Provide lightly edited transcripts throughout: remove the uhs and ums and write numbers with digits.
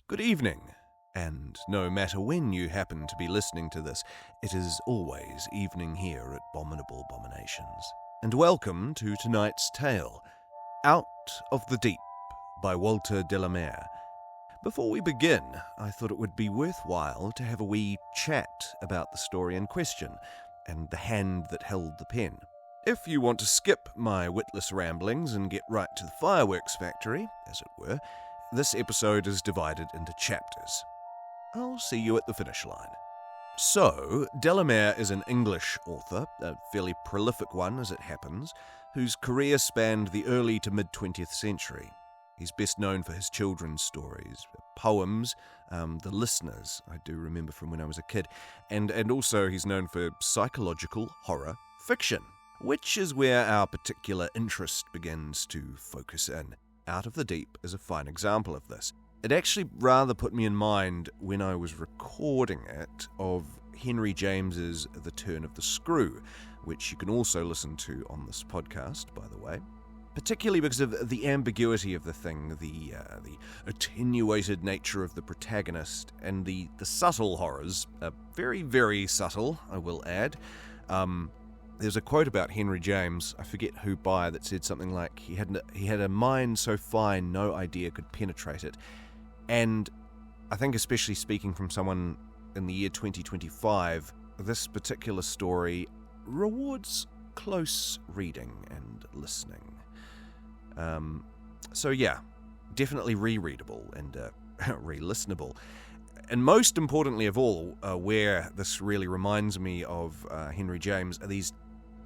Good evening, and no matter when you happen to be listening to this, it is always evening here at Abominable Abominations. And welcome to tonight's tale, Out of the Deep, by Walter de la Mare. Before we begin, I thought it would be worthwhile to have a wee chat about the story in question, and the hand that held the pen. If you want to skip my witless ramblings and get right to the fireworks factory, as it were, this episode is divided into chapters. I'll see you at the finish line. So, de la Mare is an English author, a fairly prolific one as it happens, whose career spanned the early to mid-20th century. He's best known for his children's stories, poems, The Listeners, I do remember from when I was a kid, and also he's known for psychological horror fiction, which is where our particular interest begins to focus in. Out of the Deep is a fine example of this. It actually rather put me in mind, when I was recording it, of Henry James's The Turn of the Screw, which you can also listen to on this podcast, by the way. Particularly because of the ambiguity of the thing, the attenuated nature of the protagonist, and the subtle horrors, very, very subtle, I will add. There's a quote about Henry James, I forget who by, that said something like, he had a mind so fine no idea could penetrate it. And I think, especially speaking from someone in the year 2025, this particular story rewards close reading and listening. So yeah, definitely rereadable and re-listenable. And most importantly of all, where this really reminds me of Henry James, are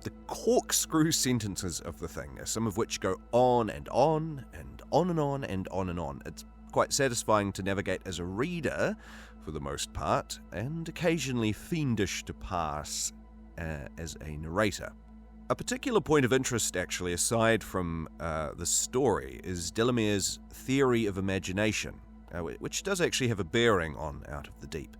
the corkscrew sentences of the thing, some of which go on and on and on and on and on and on. It's quite satisfying to navigate as a reader, for the most part, and occasionally fiendish to pass as a narrator. A particular point of interest, actually, aside from the story, is de la Mare's theory of imagination, which does actually have a bearing on Out of the Deep.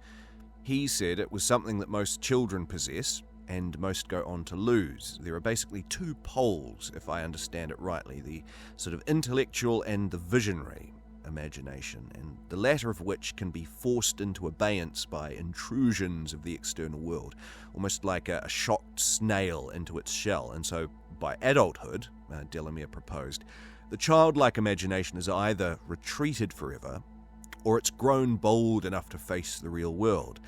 He said it was something that most children possess, and most go on to lose. There are basically two poles, if I understand it rightly, the sort of intellectual and the visionary imagination, and the latter of which can be forced into abeyance by intrusions of the external world, almost like a shocked snail into its shell. And so, by adulthood, de la Mare proposed, the childlike imagination is either retreated forever, or it's grown bold enough to face the real world.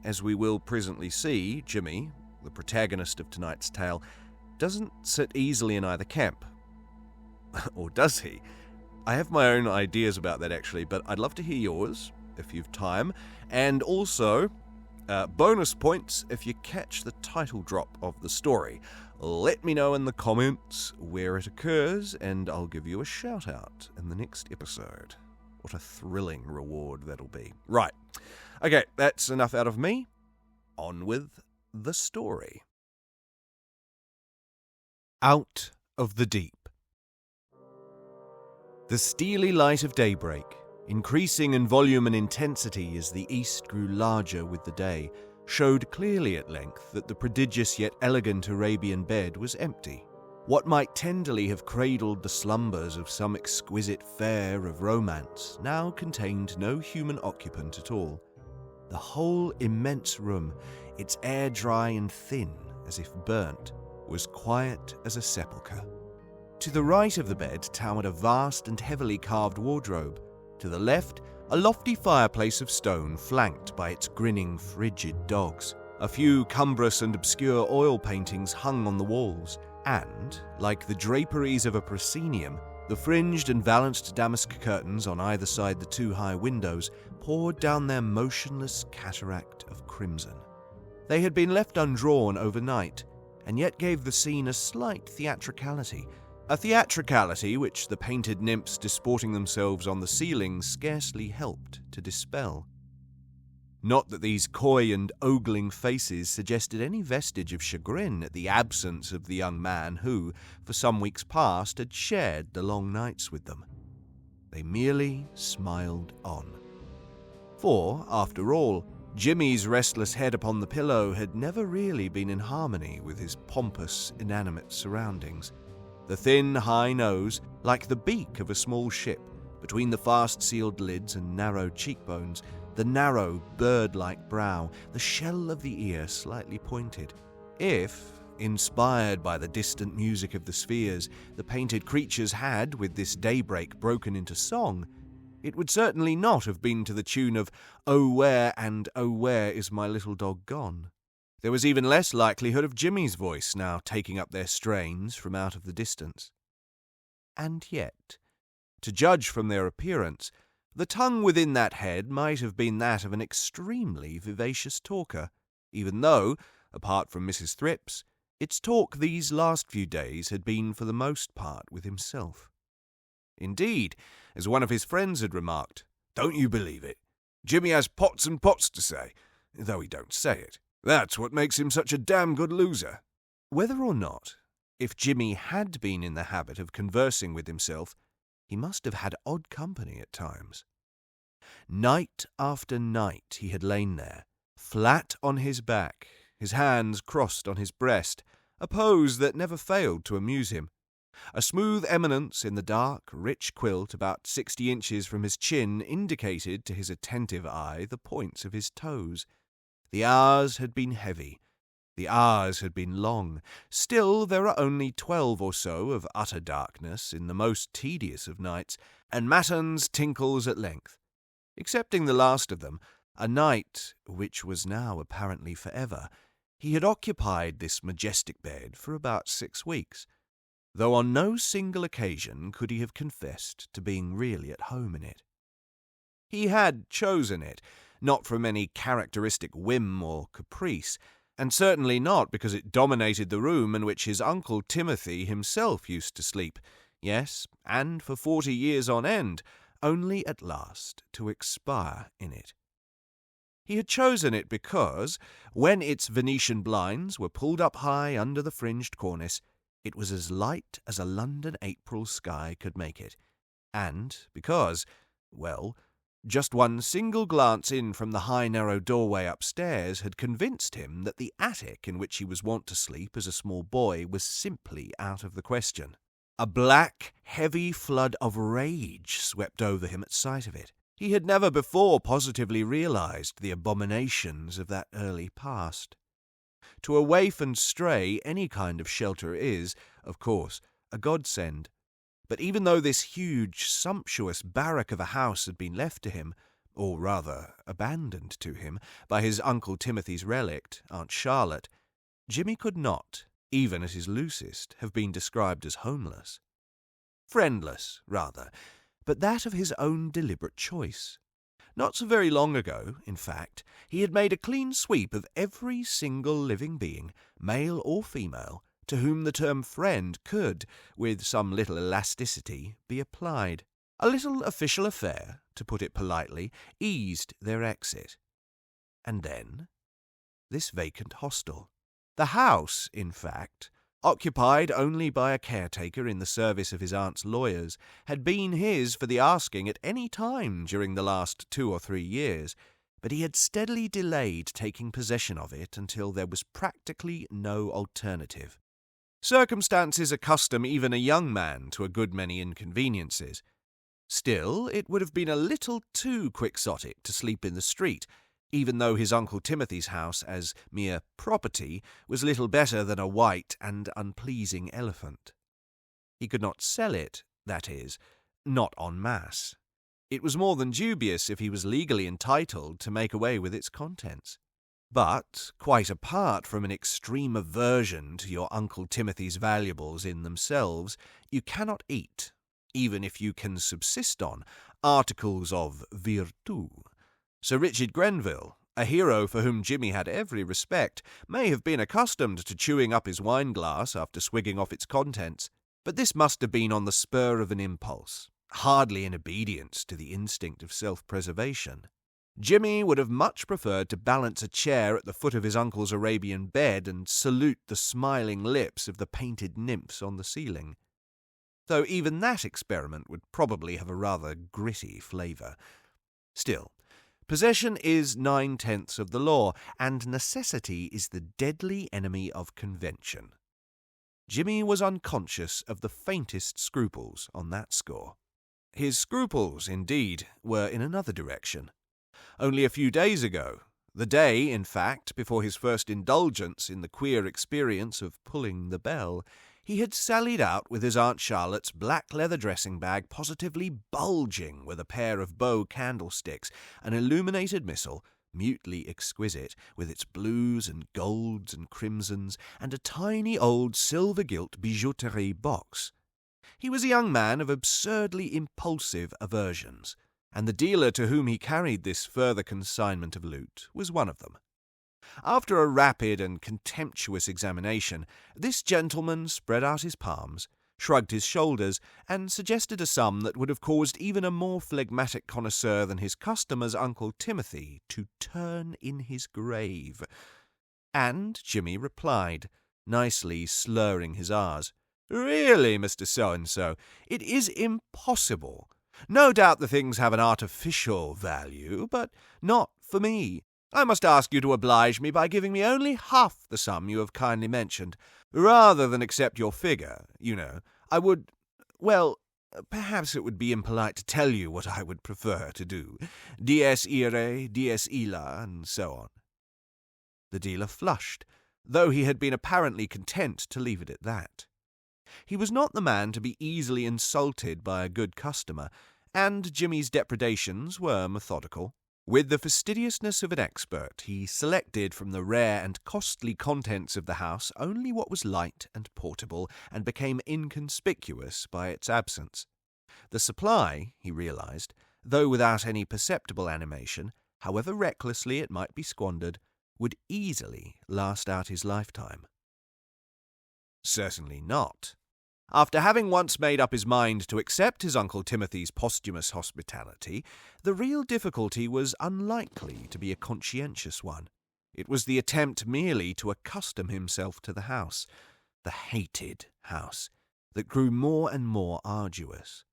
As we will presently see, Jimmy, the protagonist of tonight's tale, doesn't sit easily in either camp. Or does he? I have my own ideas about that, actually, but I'd love to hear yours, if you've time. And also, bonus points if you catch the title drop of the story. Let me know in the comments where it occurs, and I'll give you a shout-out in the next episode. What a thrilling reward that'll be. Right. Okay, that's enough out of me. On with the story. Out of the Deep. The steely light of daybreak, increasing in volume and intensity as the east grew larger with the day, showed clearly at length that the prodigious yet elegant Arabian bed was empty. What might tenderly have cradled the slumbers of some exquisite fair of romance now contained no human occupant at all. The whole immense room, its air dry and thin, as if burnt, was quiet as a sepulchre. To the right of the bed towered a vast and heavily carved wardrobe. To the left, a lofty fireplace of stone flanked by its grinning, frigid dogs. A few cumbrous and obscure oil paintings hung on the walls, and, like the draperies of a proscenium, the fringed and valanced damask curtains on either side the two high windows poured down their motionless cataract of crimson. They had been left undrawn overnight, and yet gave the scene a slight theatricality, a theatricality which the painted nymphs disporting themselves on the ceiling scarcely helped to dispel. Not that these coy and ogling faces suggested any vestige of chagrin at the absence of the young man who, for some weeks past, had shared the long nights with them. They merely smiled on. For, after all, Jimmy's restless head upon the pillow had never really been in harmony with his pompous, inanimate surroundings. The thin, high nose, like the beak of a small ship, Between the fast-sealed lids and narrow cheekbones, the narrow, bird-like brow, the shell of the ear slightly pointed. If, inspired by the distant music of the spheres, the painted creatures had, with this daybreak, broken into song, it would certainly not have been to the tune of "Oh where and oh where is my little dog gone?" There was even less likelihood of Jimmy's voice now taking up their strains from out of the distance. And yet, to judge from their appearance, the tongue within that head might have been that of an extremely vivacious talker, even though, apart from Mrs. Thrips, its talk these last few days had been for the most part with himself. Indeed, as one of his friends had remarked, "Don't you believe it? Jimmy has pots and pots to say, though he don't say it. That's what makes him such a damn good loser." Whether or not, if Jimmy had been in the habit of conversing with himself, he must have had odd company at times. Night after night he had lain there, flat on his back, his hands crossed on his breast, a pose that never failed to amuse him. A smooth eminence in the dark, rich quilt about 60 inches from his chin indicated to his attentive eye the points of his toes. The hours had been heavy. The hours had been long. Still, there are only 12 or so of utter darkness in the most tedious of nights, and matins tinkles at length. Excepting the last of them, a night which was now apparently forever, he had occupied this majestic bed for about 6 weeks, though on no single occasion could he have confessed to being really at home in it. He had chosen it, not from any characteristic whim or caprice, and certainly not because it dominated the room in which his Uncle Timothy himself used to sleep, yes, and for 40 years on end, only at last to expire in it. He had chosen it because, when its Venetian blinds were pulled up high under the fringed cornice, it was as light as a London April sky could make it, and because, well, just one single glance in from the high narrow doorway upstairs had convinced him that the attic in which he was wont to sleep as a small boy was simply out of the question. A black, heavy flood of rage swept over him at sight of it. He had never before positively realized the abominations of that early past. To a waif and stray, any kind of shelter is, of course, a godsend. But even though this huge, sumptuous barrack of a house had been left to him, or rather abandoned to him, by his Uncle Timothy's relict, Aunt Charlotte, Jimmy could not, even at his loosest, have been described as homeless. Friendless, rather, but that of his own deliberate choice. Not so very long ago, in fact, he had made a clean sweep of every single living being, male or female, to whom the term friend could, with some little elasticity, be applied. A little official affair, to put it politely, eased their exit. And then, this vacant hostel. The house, in fact, occupied only by a caretaker in the service of his aunt's lawyers, had been his for the asking at any time during the last 2 or 3 years, but he had steadily delayed taking possession of it until there was practically no alternative. Circumstances accustom even a young man to a good many inconveniences. Still, it would have been a little too quixotic to sleep in the street, even though his Uncle Timothy's house as mere property was little better than a white and unpleasing elephant. He could not sell it, that is, not en masse. It was more than dubious if he was legally entitled to make away with its contents. But, quite apart from an extreme aversion to your Uncle Timothy's valuables in themselves, you cannot eat, even if you can subsist on, articles of virtu. Sir Richard Grenville, a hero for whom Jimmy had every respect, may have been accustomed to chewing up his wine-glass after swigging off its contents, but this must have been on the spur of an impulse, hardly in obedience to the instinct of self-preservation. Jimmy would have much preferred to balance a chair at the foot of his uncle's Arabian bed and salute the smiling lips of the painted nymphs on the ceiling, though even that experiment would probably have a rather gritty flavour. Still, possession is 9/10 of the law, and necessity is the deadly enemy of convention. Jimmy was unconscious of the faintest scruples on that score. His scruples, indeed, were in another direction. Only a few days ago, the day, in fact, before his first indulgence in the queer experience of pulling the bell, he had sallied out with his Aunt Charlotte's black leather dressing bag positively bulging with a pair of bow candlesticks, an illuminated missal, mutely exquisite, with its blues and golds and crimsons, and a tiny old silver-gilt bijouterie box. He was a young man of absurdly impulsive aversions, and the dealer to whom he carried this further consignment of loot was one of them. After a rapid and contemptuous examination, this gentleman spread out his palms, shrugged his shoulders, and suggested a sum that would have caused even a more phlegmatic connoisseur than his customer's Uncle Timothy to turn in his grave. And Jimmy replied, nicely slurring his R's, "Really, Mr. So-and-so, it is impossible. No doubt the things have an artificial value, but not for me. I must ask you to oblige me by giving me only half the sum you have kindly mentioned. Rather than accept your figure, you know, I would, well, perhaps it would be impolite to tell you what I would prefer to do. Dies irae, dies illa, and so on." The dealer flushed, though he had been apparently content to leave it at that. He was not the man to be easily insulted by a good customer, and Jimmy's depredations were methodical. With the fastidiousness of an expert, he selected from the rare and costly contents of the house only what was light and portable, and became inconspicuous by its absence. The supply, he realized, though without any perceptible animation, however recklessly it might be squandered, would easily last out his lifetime. Certainly not. After having once made up his mind to accept his Uncle Timothy's posthumous hospitality, the real difficulty was unlikely to be a conscientious one. It was the attempt merely to accustom himself to the house, the hated house, that grew more and more arduous.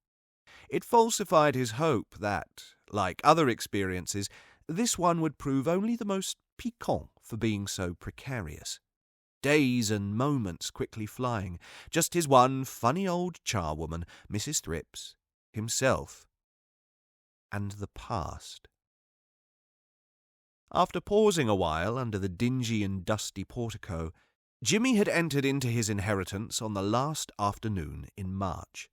It falsified his hope that, like other experiences, this one would prove only the most piquant for being so precarious. Days and moments quickly flying, just his one funny old charwoman, Mrs. Thrips, himself, and the past. After pausing a while under the dingy and dusty portico, Jimmy had entered into his inheritance on the last afternoon in March.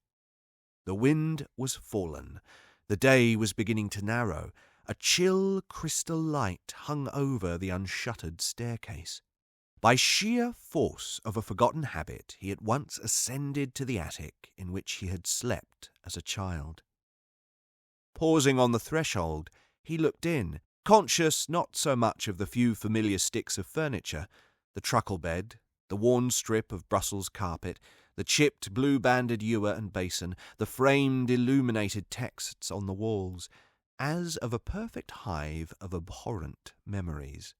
The wind was fallen, the day was beginning to narrow, a chill crystal light hung over the unshuttered staircase. By sheer force of a forgotten habit, he at once ascended to the attic in which he had slept as a child. Pausing on the threshold, he looked in, conscious not so much of the few familiar sticks of furniture, the truckle bed, the worn strip of Brussels carpet, the chipped blue-banded ewer and basin, the framed illuminated texts on the walls, as of a perfect hive of abhorrent memories.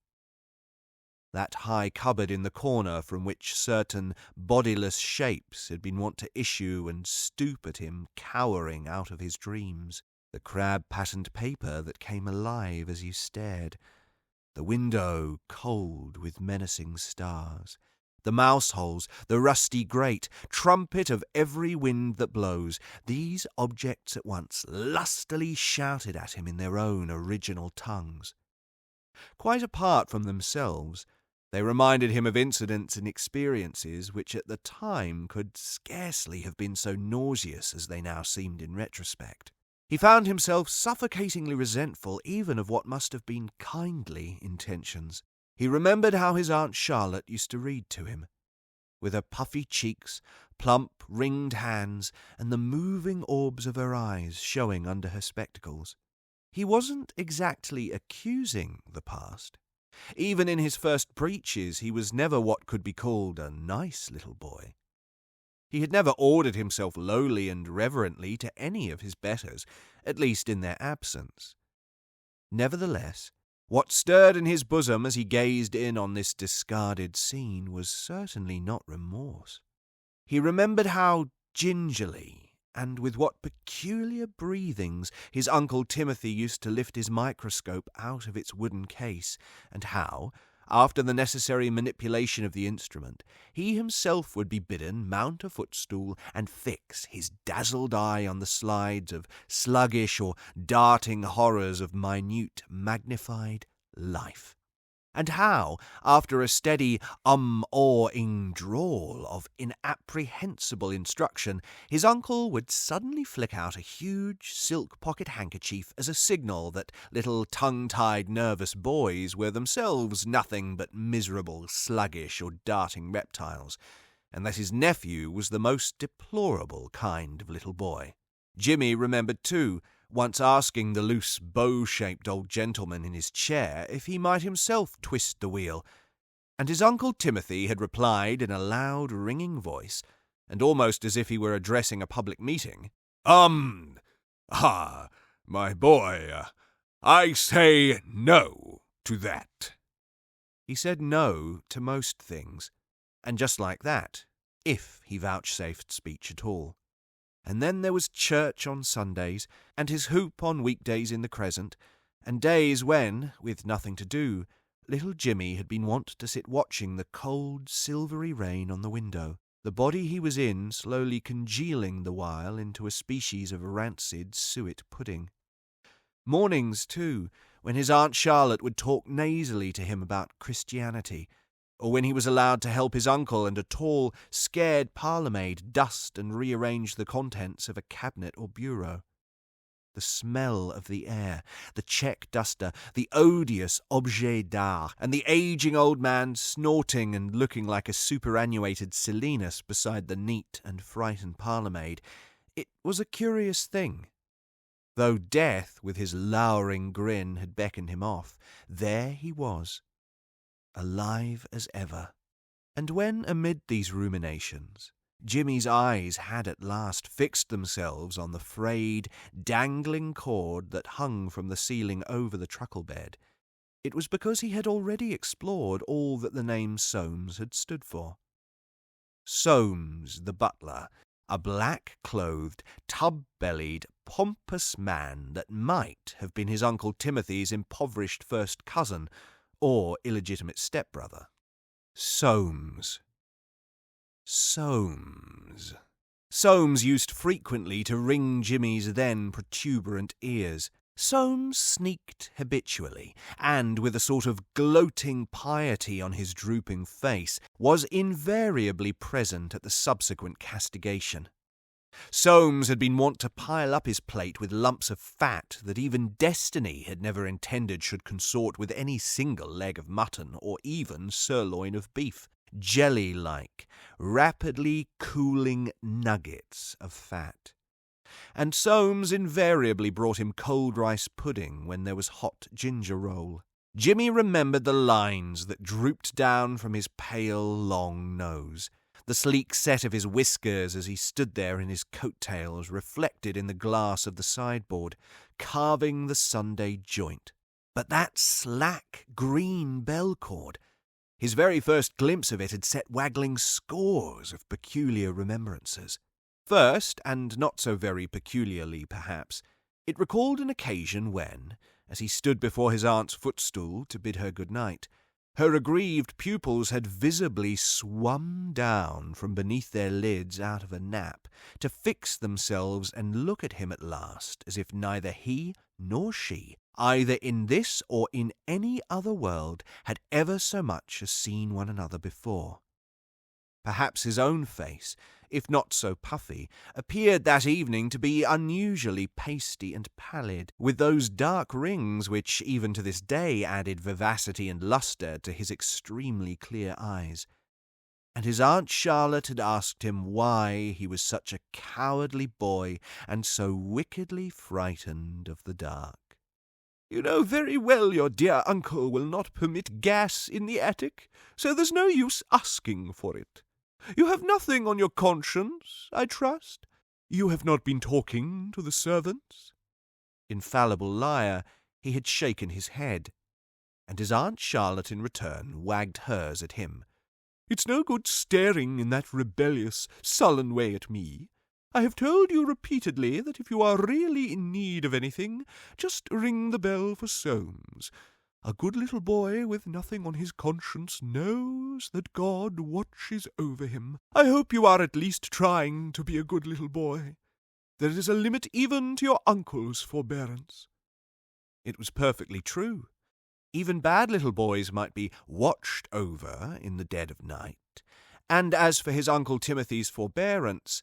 That high cupboard in the corner from which certain bodiless shapes had been wont to issue and stoop at him cowering out of his dreams, the crab-patterned paper that came alive as you stared, the window cold with menacing stars, the mouse-holes, the rusty grate, trumpet of every wind that blows, these objects at once lustily shouted at him in their own original tongues. Quite apart from themselves, they reminded him of incidents and experiences which at the time could scarcely have been so nauseous as they now seemed in retrospect. He found himself suffocatingly resentful even of what must have been kindly intentions. He remembered how his Aunt Charlotte used to read to him, with her puffy cheeks, plump, ringed hands, and the moving orbs of her eyes showing under her spectacles. He wasn't exactly accusing the past. Even in his first breaches he was never what could be called a nice little boy. He had never ordered himself lowly and reverently to any of his betters, at least in their absence. Nevertheless, what stirred in his bosom as he gazed in on this discarded scene was certainly not remorse. He remembered how gingerly, and with what peculiar breathings, his Uncle Timothy used to lift his microscope out of its wooden case, and how, after the necessary manipulation of the instrument, he himself would be bidden mount a footstool and fix his dazzled eye on the slides of sluggish or darting horrors of minute, magnified life. And how, after a steady awing drawl of inapprehensible instruction, his uncle would suddenly flick out a huge silk pocket handkerchief as a signal that little tongue-tied nervous boys were themselves nothing but miserable, sluggish, or darting reptiles, and that his nephew was the most deplorable kind of little boy. Jimmy remembered, too, once asking the loose, bow-shaped old gentleman in his chair if he might himself twist the wheel, and his Uncle Timothy had replied in a loud, ringing voice, and almost as if he were addressing a public meeting, my boy, I say no to that." He said no to most things, and just like that, if he vouchsafed speech at all. And then there was church on Sundays, and his hoop on weekdays in the Crescent, and days when, with nothing to do, little Jimmy had been wont to sit watching the cold, silvery rain on the window, the body he was in slowly congealing the while into a species of rancid suet pudding. Mornings, too, when his Aunt Charlotte would talk nasally to him about Christianity, or when he was allowed to help his uncle and a tall, scared parlour-maid dust and rearrange the contents of a cabinet or bureau. The smell of the air, the check duster, the odious objet d'art, and the ageing old man snorting and looking like a superannuated Silenus beside the neat and frightened parlour-maid, it was a curious thing. Though death, with his lowering grin, had beckoned him off, there he was, alive as ever. And when, amid these ruminations, Jimmy's eyes had at last fixed themselves on the frayed, dangling cord that hung from the ceiling over the truckle bed, it was because he had already explored all that the name Soames had stood for. Soames the butler, a black-clothed, tub-bellied, pompous man that might have been his Uncle Timothy's impoverished first cousin, or illegitimate stepbrother. Soames. Soames used frequently to wring Jimmy's then protuberant ears. Soames sneaked habitually, and with a sort of gloating piety on his drooping face, was invariably present at the subsequent castigation. Soames had been wont to pile up his plate with lumps of fat that even destiny had never intended should consort with any single leg of mutton or even sirloin of beef, jelly-like, rapidly cooling nuggets of fat. And Soames invariably brought him cold rice pudding when there was hot ginger roll. Jimmy remembered the lines that drooped down from his pale, long nose, the sleek set of his whiskers as he stood there in his coat-tails reflected in the glass of the sideboard, carving the Sunday joint. But that slack green bell cord, his very first glimpse of it had set waggling scores of peculiar remembrances. First, and not so very peculiarly perhaps, it recalled an occasion when, as he stood before his aunt's footstool to bid her good night, her aggrieved pupils had visibly swum down from beneath their lids out of a nap to fix themselves and look at him at last as if neither he nor she, either in this or in any other world, had ever so much as seen one another before. Perhaps his own face, if not so puffy, appeared that evening to be unusually pasty and pallid, with those dark rings which even to this day added vivacity and lustre to his extremely clear eyes. And his Aunt Charlotte had asked him why he was such a cowardly boy and so wickedly frightened of the dark. "You know very well your dear uncle will not permit gas in the attic, so there's no use asking for it. You have nothing on your conscience, I trust? You have not been talking to the servants?" Infallible liar, he had shaken his head, and his Aunt Charlotte in return wagged hers at him. "It's no good staring in that rebellious, sullen way at me. I have told you repeatedly that if you are really in need of anything, just ring the bell for Soames. A good little boy with nothing on his conscience knows that God watches over him. I hope you are at least trying to be a good little boy. There is a limit even to your uncle's forbearance." It was perfectly true. Even bad little boys might be watched over in the dead of night, and as for his Uncle Timothy's forbearance,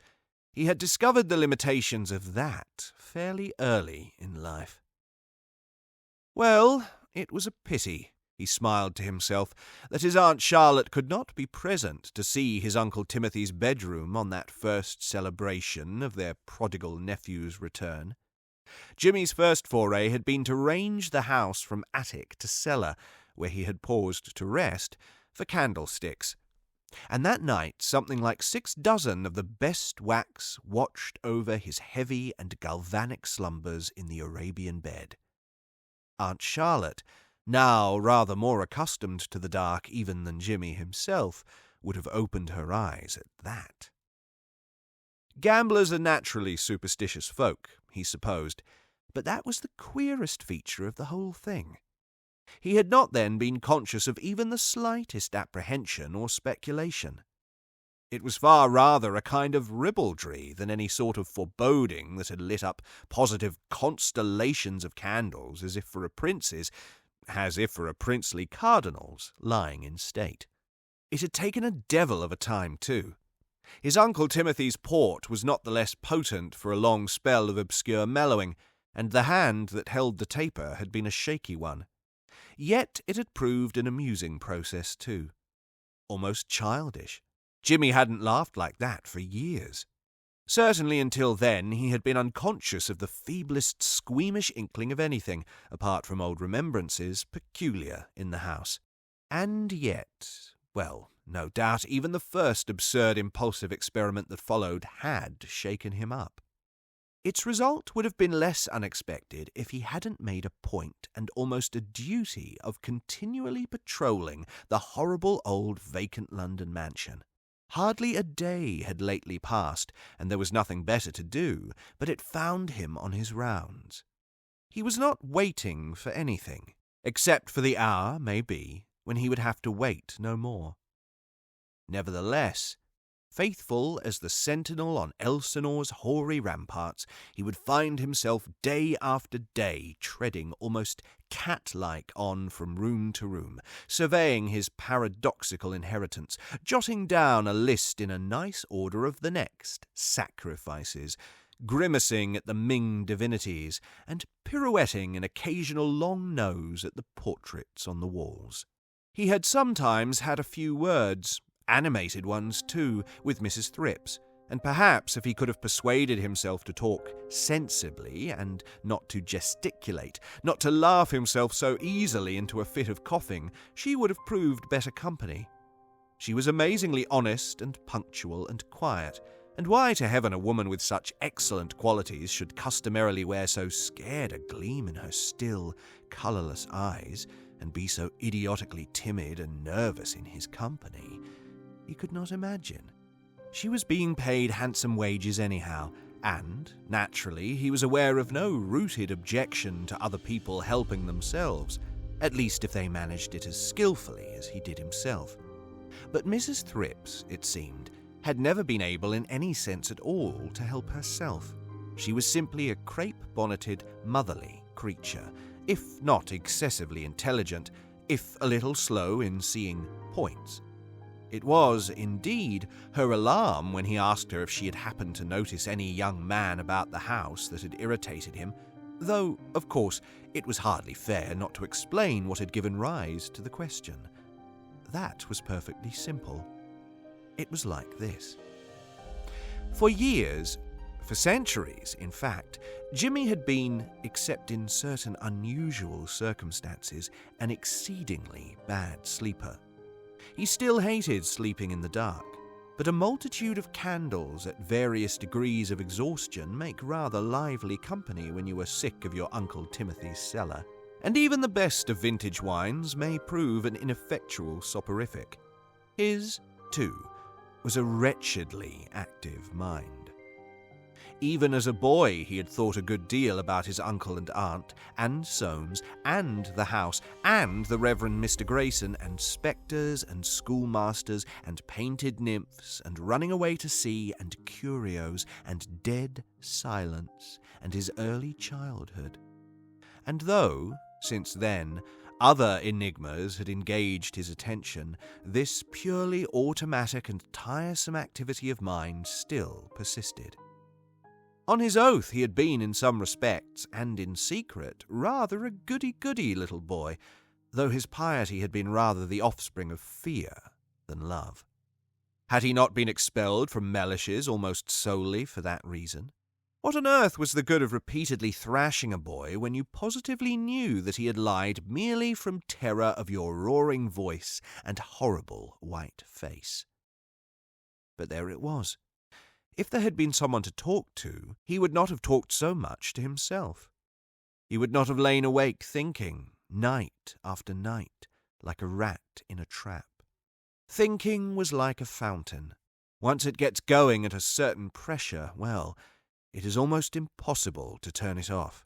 he had discovered the limitations of that fairly early in life. Well, it was a pity, he smiled to himself, that his Aunt Charlotte could not be present to see his Uncle Timothy's bedroom on that first celebration of their prodigal nephew's return. Jimmy's first foray had been to range the house from attic to cellar, where he had paused to rest, for candlesticks. And that night something like 6 dozen of the best wax watched over his heavy and galvanic slumbers in the Arabian bed. Aunt Charlotte, now rather more accustomed to the dark even than Jimmy himself, would have opened her eyes at that. Gamblers are naturally superstitious folk, he supposed, but that was the queerest feature of the whole thing. He had not then been conscious of even the slightest apprehension or speculation. It was far rather a kind of ribaldry than any sort of foreboding that had lit up positive constellations of candles as if for a princely cardinal's lying in state. It had taken a devil of a time, too. His Uncle Timothy's port was not the less potent for a long spell of obscure mellowing, and the hand that held the taper had been a shaky one. Yet it had proved an amusing process, too. Almost childish. Jimmy hadn't laughed like that for years. Certainly until then he had been unconscious of the feeblest squeamish inkling of anything, apart from old remembrances, peculiar in the house. And yet, well, no doubt even the first absurd impulsive experiment that followed had shaken him up. Its result would have been less unexpected if he hadn't made a point and almost a duty of continually patrolling the horrible old vacant London mansion. Hardly a day had lately passed, and there was nothing better to do, but it found him on his rounds. He was not waiting for anything, except for the hour, maybe, when he would have to wait no more. Nevertheless, faithful as the sentinel on Elsinore's hoary ramparts, he would find himself day after day treading almost cat-like on from room to room, surveying his paradoxical inheritance, jotting down a list in a nice order of the next sacrifices, grimacing at the Ming divinities, and pirouetting an occasional long nose at the portraits on the walls. He had sometimes had a few words, animated ones too, with Mrs. Thrips, and perhaps if he could have persuaded himself to talk sensibly and not to gesticulate, not to laugh himself so easily into a fit of coughing, she would have proved better company. She was amazingly honest and punctual and quiet, and why to heaven a woman with such excellent qualities should customarily wear so scared a gleam in her still, colourless eyes, and be so idiotically timid and nervous in his company, he could not imagine. She was being paid handsome wages anyhow, and, naturally, he was aware of no rooted objection to other people helping themselves, at least if they managed it as skillfully as he did himself. But Mrs. Thrips, it seemed, had never been able in any sense at all to help herself. She was simply a crepe-bonneted, motherly creature, if not excessively intelligent, if a little slow in seeing points. It was, indeed, her alarm when he asked her if she had happened to notice any young man about the house that had irritated him, though, of course, it was hardly fair not to explain what had given rise to the question. That was perfectly simple. It was like this. For years, for centuries, in fact, Jimmy had been, except in certain unusual circumstances, an exceedingly bad sleeper. He still hated sleeping in the dark, but a multitude of candles at various degrees of exhaustion make rather lively company when you are sick of your Uncle Timothy's cellar, and even the best of vintage wines may prove an ineffectual soporific. His, too, was a wretchedly active mind. Even as a boy, he had thought a good deal about his uncle and aunt, and Soames, and the house, and the Reverend Mr. Grayson, and spectres, and schoolmasters, and painted nymphs, and running away to sea, and curios, and dead silence, and his early childhood. And though, since then, other enigmas had engaged his attention, this purely automatic and tiresome activity of mind still persisted. On his oath, he had been, in some respects, and in secret, rather a goody-goody little boy, though his piety had been rather the offspring of fear than love. Had he not been expelled from Mellish's almost solely for that reason? What on earth was the good of repeatedly thrashing a boy when you positively knew that he had lied merely from terror of your roaring voice and horrible white face? But there it was. If there had been someone to talk to, he would not have talked so much to himself. He would not have lain awake thinking, night after night, like a rat in a trap. Thinking was like a fountain. Once it gets going at a certain pressure, well, it is almost impossible to turn it off.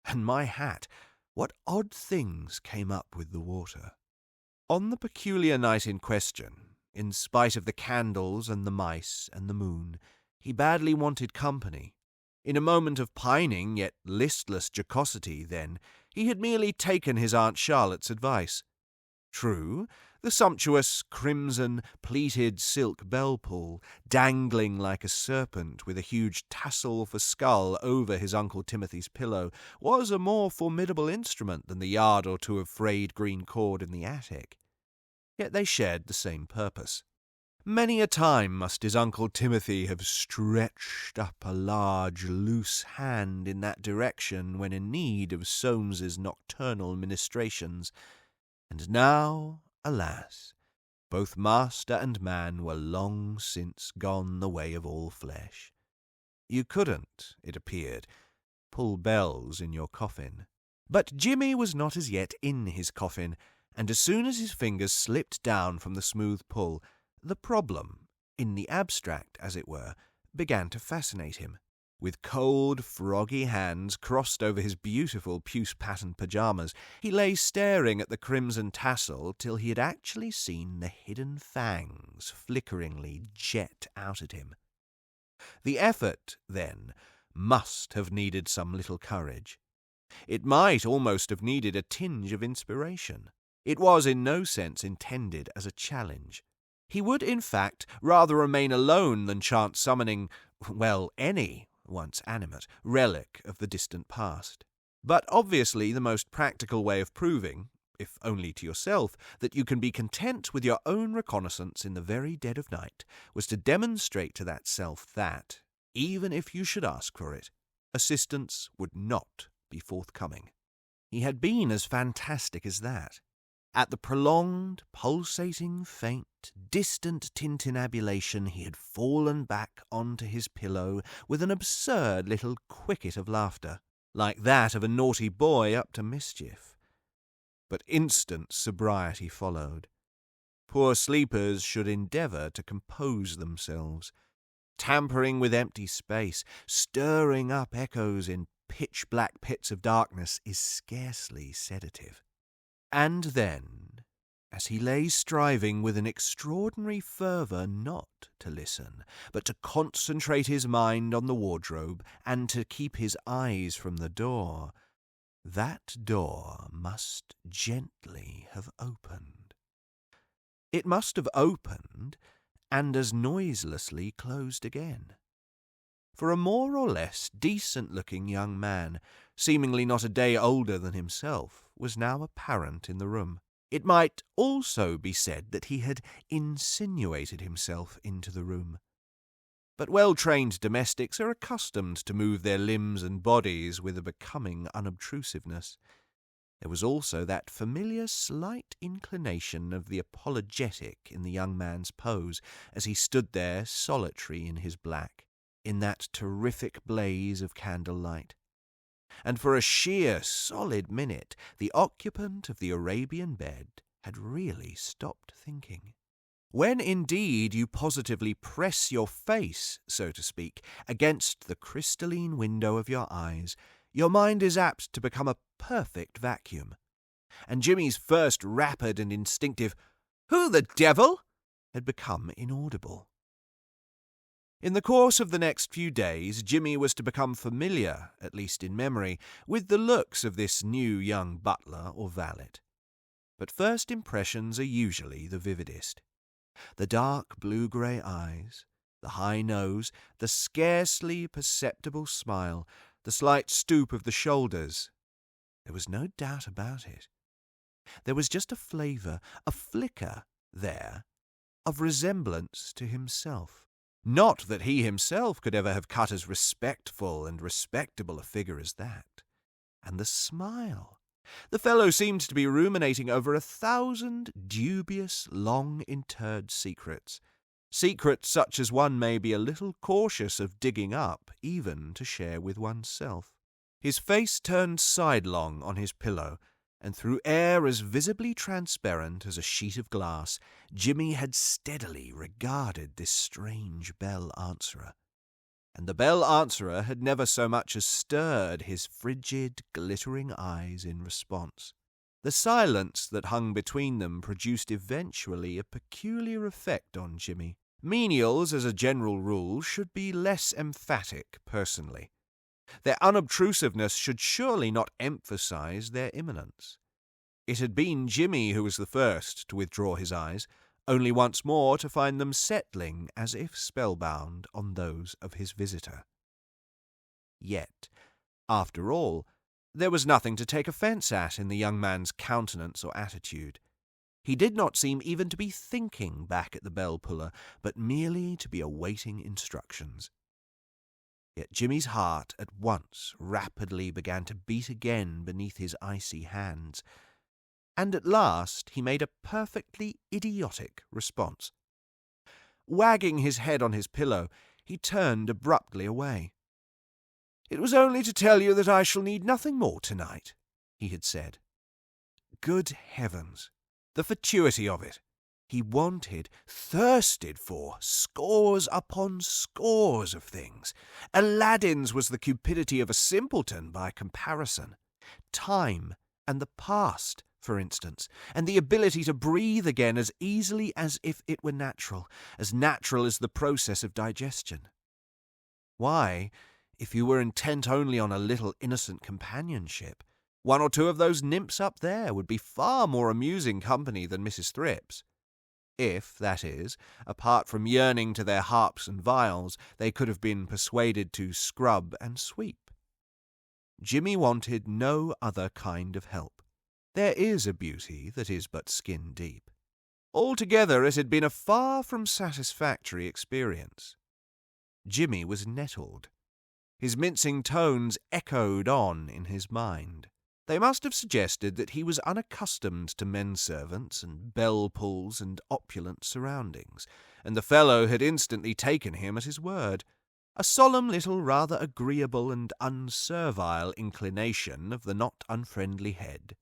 And my hat, what odd things came up with the water. On the peculiar night in question, in spite of the candles and the mice and the moon, he badly wanted company. In a moment of pining yet listless jocosity, then, he had merely taken his Aunt Charlotte's advice. True, the sumptuous crimson pleated silk bell-pull, dangling like a serpent with a huge tassel for skull over his Uncle Timothy's pillow, was a more formidable instrument than the yard or two of frayed green cord in the attic. Yet they shared the same purpose. Many a time must his Uncle Timothy have stretched up a large, loose hand in that direction when in need of Soames's nocturnal ministrations. And now, alas, both master and man were long since gone the way of all flesh. You couldn't, it appeared, pull bells in your coffin. But Jimmy was not as yet in his coffin, and as soon as his fingers slipped down from the smooth pull, the problem, in the abstract as it were, began to fascinate him. With cold, froggy hands crossed over his beautiful puce-patterned pyjamas, he lay staring at the crimson tassel till he had actually seen the hidden fangs flickeringly jet out at him. The effort, then, must have needed some little courage. It might almost have needed a tinge of inspiration. It was in no sense intended as a challenge. He would, in fact, rather remain alone than chance summoning, well, any, once animate, relic of the distant past. But obviously the most practical way of proving, if only to yourself, that you can be content with your own reconnaissance in the very dead of night, was to demonstrate to that self that, even if you should ask for it, assistance would not be forthcoming. He had been as fantastic as that. At the prolonged, pulsating, faint, distant tintinnabulation he had fallen back onto his pillow with an absurd little quicket of laughter, like that of a naughty boy up to mischief. But instant sobriety followed. Poor sleepers should endeavour to compose themselves. Tampering with empty space, stirring up echoes in pitch-black pits of darkness is scarcely sedative. And then, as he lay striving with an extraordinary fervour not to listen, but to concentrate his mind on the wardrobe and to keep his eyes from the door, that door must gently have opened. It must have opened and as noiselessly closed again. For a more or less decent-looking young man, seemingly not a day older than himself, was now apparent in the room. It might also be said that he had insinuated himself into the room. But well-trained domestics are accustomed to move their limbs and bodies with a becoming unobtrusiveness. There was also that familiar slight inclination of the apologetic in the young man's pose as he stood there solitary in his black, in that terrific blaze of candlelight. And for a sheer solid minute the occupant of the Arabian bed had really stopped thinking. When indeed you positively press your face, so to speak, against the crystalline window of your eyes, your mind is apt to become a perfect vacuum. And Jimmy's first rapid and instinctive, "Who the devil?" had become inaudible. In the course of the next few days, Jimmy was to become familiar, at least in memory, with the looks of this new young butler or valet. But first impressions are usually the vividest. The dark blue-grey eyes, the high nose, the scarcely perceptible smile, the slight stoop of the shoulders. There was no doubt about it. There was just a flavour, a flicker there, of resemblance to himself. Not that he himself could ever have cut as respectful and respectable a figure as that. And the smile. The fellow seemed to be ruminating over 1,000 dubious, long-interred secrets. Secrets such as one may be a little cautious of digging up, even to share with oneself. His face turned sidelong on his pillow, and through air as visibly transparent as a sheet of glass, Jimmy had steadily regarded this strange bell-answerer. And the bell-answerer had never so much as stirred his frigid, glittering eyes in response. The silence that hung between them produced eventually a peculiar effect on Jimmy. Menials, as a general rule, should be less emphatic personally. Their unobtrusiveness should surely not emphasize their imminence. It had been Jimmy who was the first to withdraw his eyes, only once more to find them settling as if spellbound on those of his visitor. Yet, after all, there was nothing to take offence at in the young man's countenance or attitude. He did not seem even to be thinking back at the bell-puller, but merely to be awaiting instructions. Yet Jimmy's heart at once rapidly began to beat again beneath his icy hands, and at last he made a perfectly idiotic response. Wagging his head on his pillow, he turned abruptly away. "It was only to tell you that I shall need nothing more tonight," he had said. Good heavens! The fatuity of it! He wanted, thirsted for, scores upon scores of things. Aladdin's was the cupidity of a simpleton by comparison. Time and the past, for instance, and the ability to breathe again as easily as if it were natural as the process of digestion. Why, if you were intent only on a little innocent companionship, one or two of those nymphs up there would be far more amusing company than Mrs. Thrips. If, that is, apart from yearning to their harps and viols, they could have been persuaded to scrub and sweep. Jimmy wanted no other kind of help. There is a beauty that is but skin deep. Altogether it had been a far from satisfactory experience. Jimmy was nettled. His mincing tones echoed on in his mind. They must have suggested that he was unaccustomed to men-servants and bell-pulls and opulent surroundings, and the fellow had instantly taken him at his word. A solemn little rather agreeable and unservile inclination of the not unfriendly head,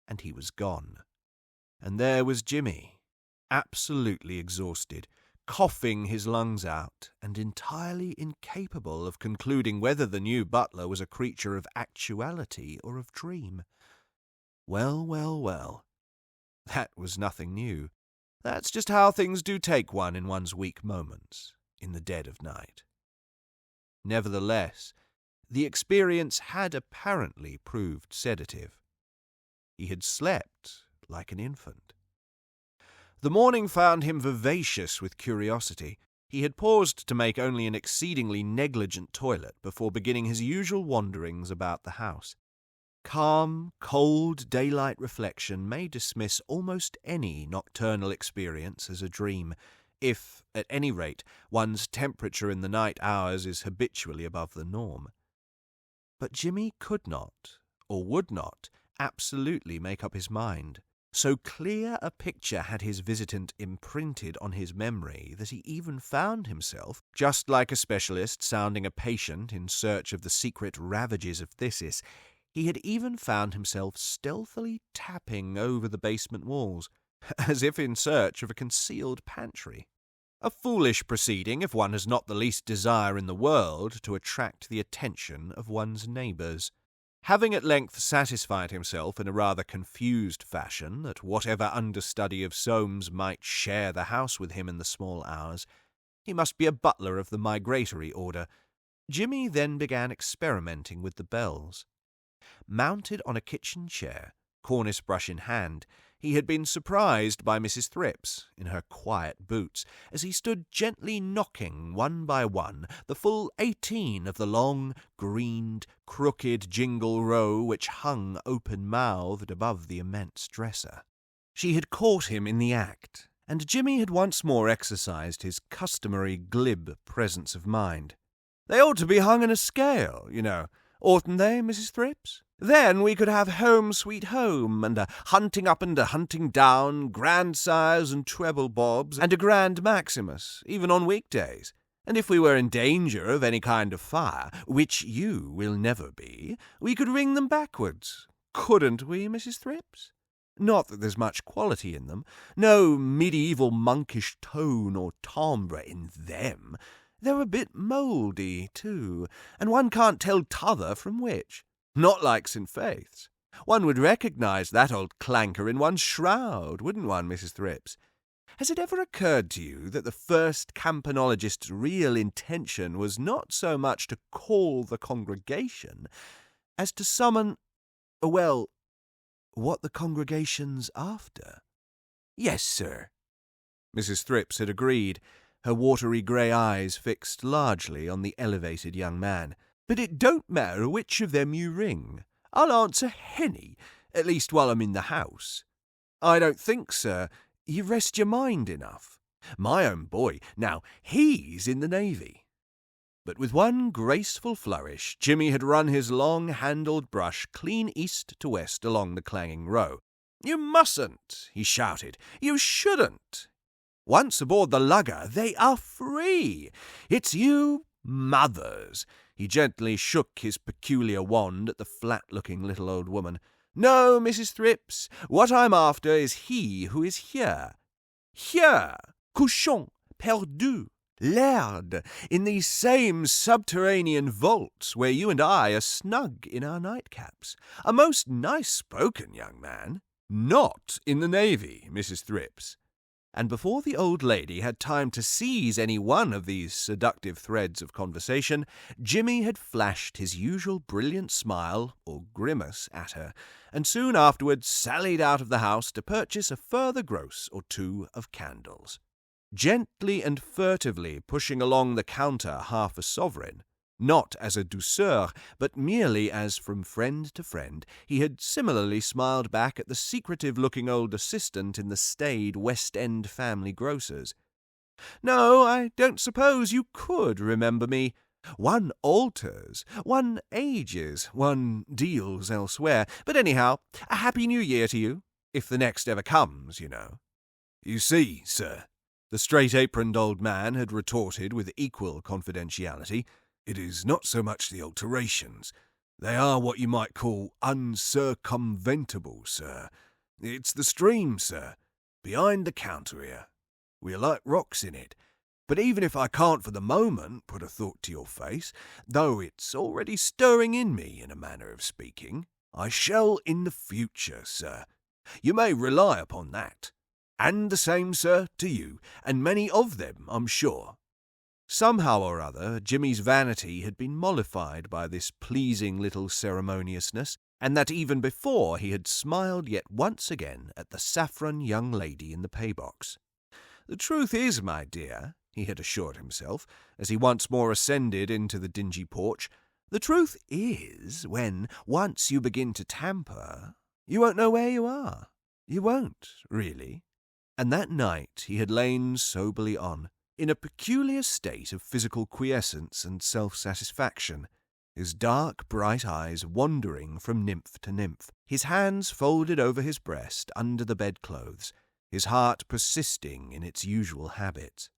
and he was gone. And there was Jimmy, absolutely exhausted, coughing his lungs out, and entirely incapable of concluding whether the new butler was a creature of actuality or of dream. Well, well, well. That was nothing new. That's just how things do take one in one's weak moments, in the dead of night. Nevertheless, the experience had apparently proved sedative. He had slept like an infant. The morning found him vivacious with curiosity. He had paused to make only an exceedingly negligent toilet before beginning his usual wanderings about the house. Calm, cold daylight reflection may dismiss almost any nocturnal experience as a dream, if, at any rate, one's temperature in the night hours is habitually above the norm. But Jimmy could not, or would not, absolutely make up his mind. So clear a picture had his visitant imprinted on his memory that he even found himself, just like a specialist sounding a patient in search of the secret ravages of phthisis, he had even found himself stealthily tapping over the basement walls, as if in search of a concealed pantry. A foolish proceeding if one has not the least desire in the world to attract the attention of one's neighbours. Having at length satisfied himself in a rather confused fashion that whatever understudy of Soames might share the house with him in the small hours, he must be a butler of the migratory order, Jimmy then began experimenting with the bells. Mounted on a kitchen chair, cornice brush in hand, he had been surprised by Mrs. Thrips, in her quiet boots, as he stood gently knocking, one by one, the full 18 of the long, greened, crooked jingle row which hung open-mouthed above the immense dresser. She had caught him in the act, and Jimmy had once more exercised his customary glib presence of mind. "They ought to be hung in a scale, you know, oughtn't they, Mrs. Thrips? Then we could have Home Sweet Home, and a Hunting Up and a Hunting Down, Grandsires and Treble Bobs, and a Grand Maximus, even on weekdays. And if we were in danger of any kind of fire, which you will never be, we could ring them backwards. Couldn't we, Mrs. Thrips? Not that there's much quality in them, no medieval monkish tone or timbre in them. They're a bit mouldy, too, and one can't tell t'other from which. Not like St. Faith's. One would recognise that old clanker in one's shroud, wouldn't one, Mrs. Thrips? Has it ever occurred to you that the first campanologist's real intention was not so much to call the congregation as to summon, well, what the congregation's after?" "Yes, sir," Mrs. Thrips had agreed, her watery grey eyes fixed largely on the elevated young man. "But it don't matter which of them you ring. I'll answer Henny, at least while I'm in the house." "I don't think, sir, you rest your mind enough. My own boy, now, he's in the Navy." But with one graceful flourish, Jimmy had run his long-handled brush clean east to west along the clanging row. "You mustn't," he shouted. "You shouldn't. Once aboard the lugger, they are free. It's you mothers." He gently shook his peculiar wand at the flat-looking little old woman. "No, Mrs. Thrips, what I'm after is he who is here. Here, couchant, perdu, laird, in these same subterranean vaults where you and I are snug in our nightcaps. A most nice-spoken young man. Not in the Navy, Mrs. Thrips." And before the old lady had time to seize any one of these seductive threads of conversation, Jimmy had flashed his usual brilliant smile, or grimace, at her, and soon afterwards sallied out of the house to purchase a further gross or two of candles. Gently and furtively pushing along the counter half a sovereign, not as a douceur, but merely as from friend to friend, he had similarly smiled back at the secretive-looking old assistant in the staid West End family grocer's. "No, I don't suppose you could remember me. One alters, one ages, one deals elsewhere. But anyhow, a Happy New Year to you, if the next ever comes, you know." "You see, sir," the straight-aproned old man had retorted with equal confidentiality, "it is not so much the alterations. They are what you might call uncircumventable, sir. It's the stream, sir, behind the counter here. We are like rocks in it. But even if I can't for the moment put a thought to your face, though it's already stirring in me in a manner of speaking, I shall in the future, sir. You may rely upon that. And the same, sir, to you, and many of them, I'm sure." Somehow or other, Jimmy's vanity had been mollified by this pleasing little ceremoniousness, and that even before he had smiled yet once again at the saffron young lady in the pay-box. "The truth is, my dear," he had assured himself, as he once more ascended into the dingy porch, "the truth is, when once you begin to tamper, you won't know where you are. You won't, really." And that night he had lain soberly on, in a peculiar state of physical quiescence and self-satisfaction, his dark, bright eyes wandering from nymph to nymph, his hands folded over his breast under the bedclothes, his heart persisting in its usual habits.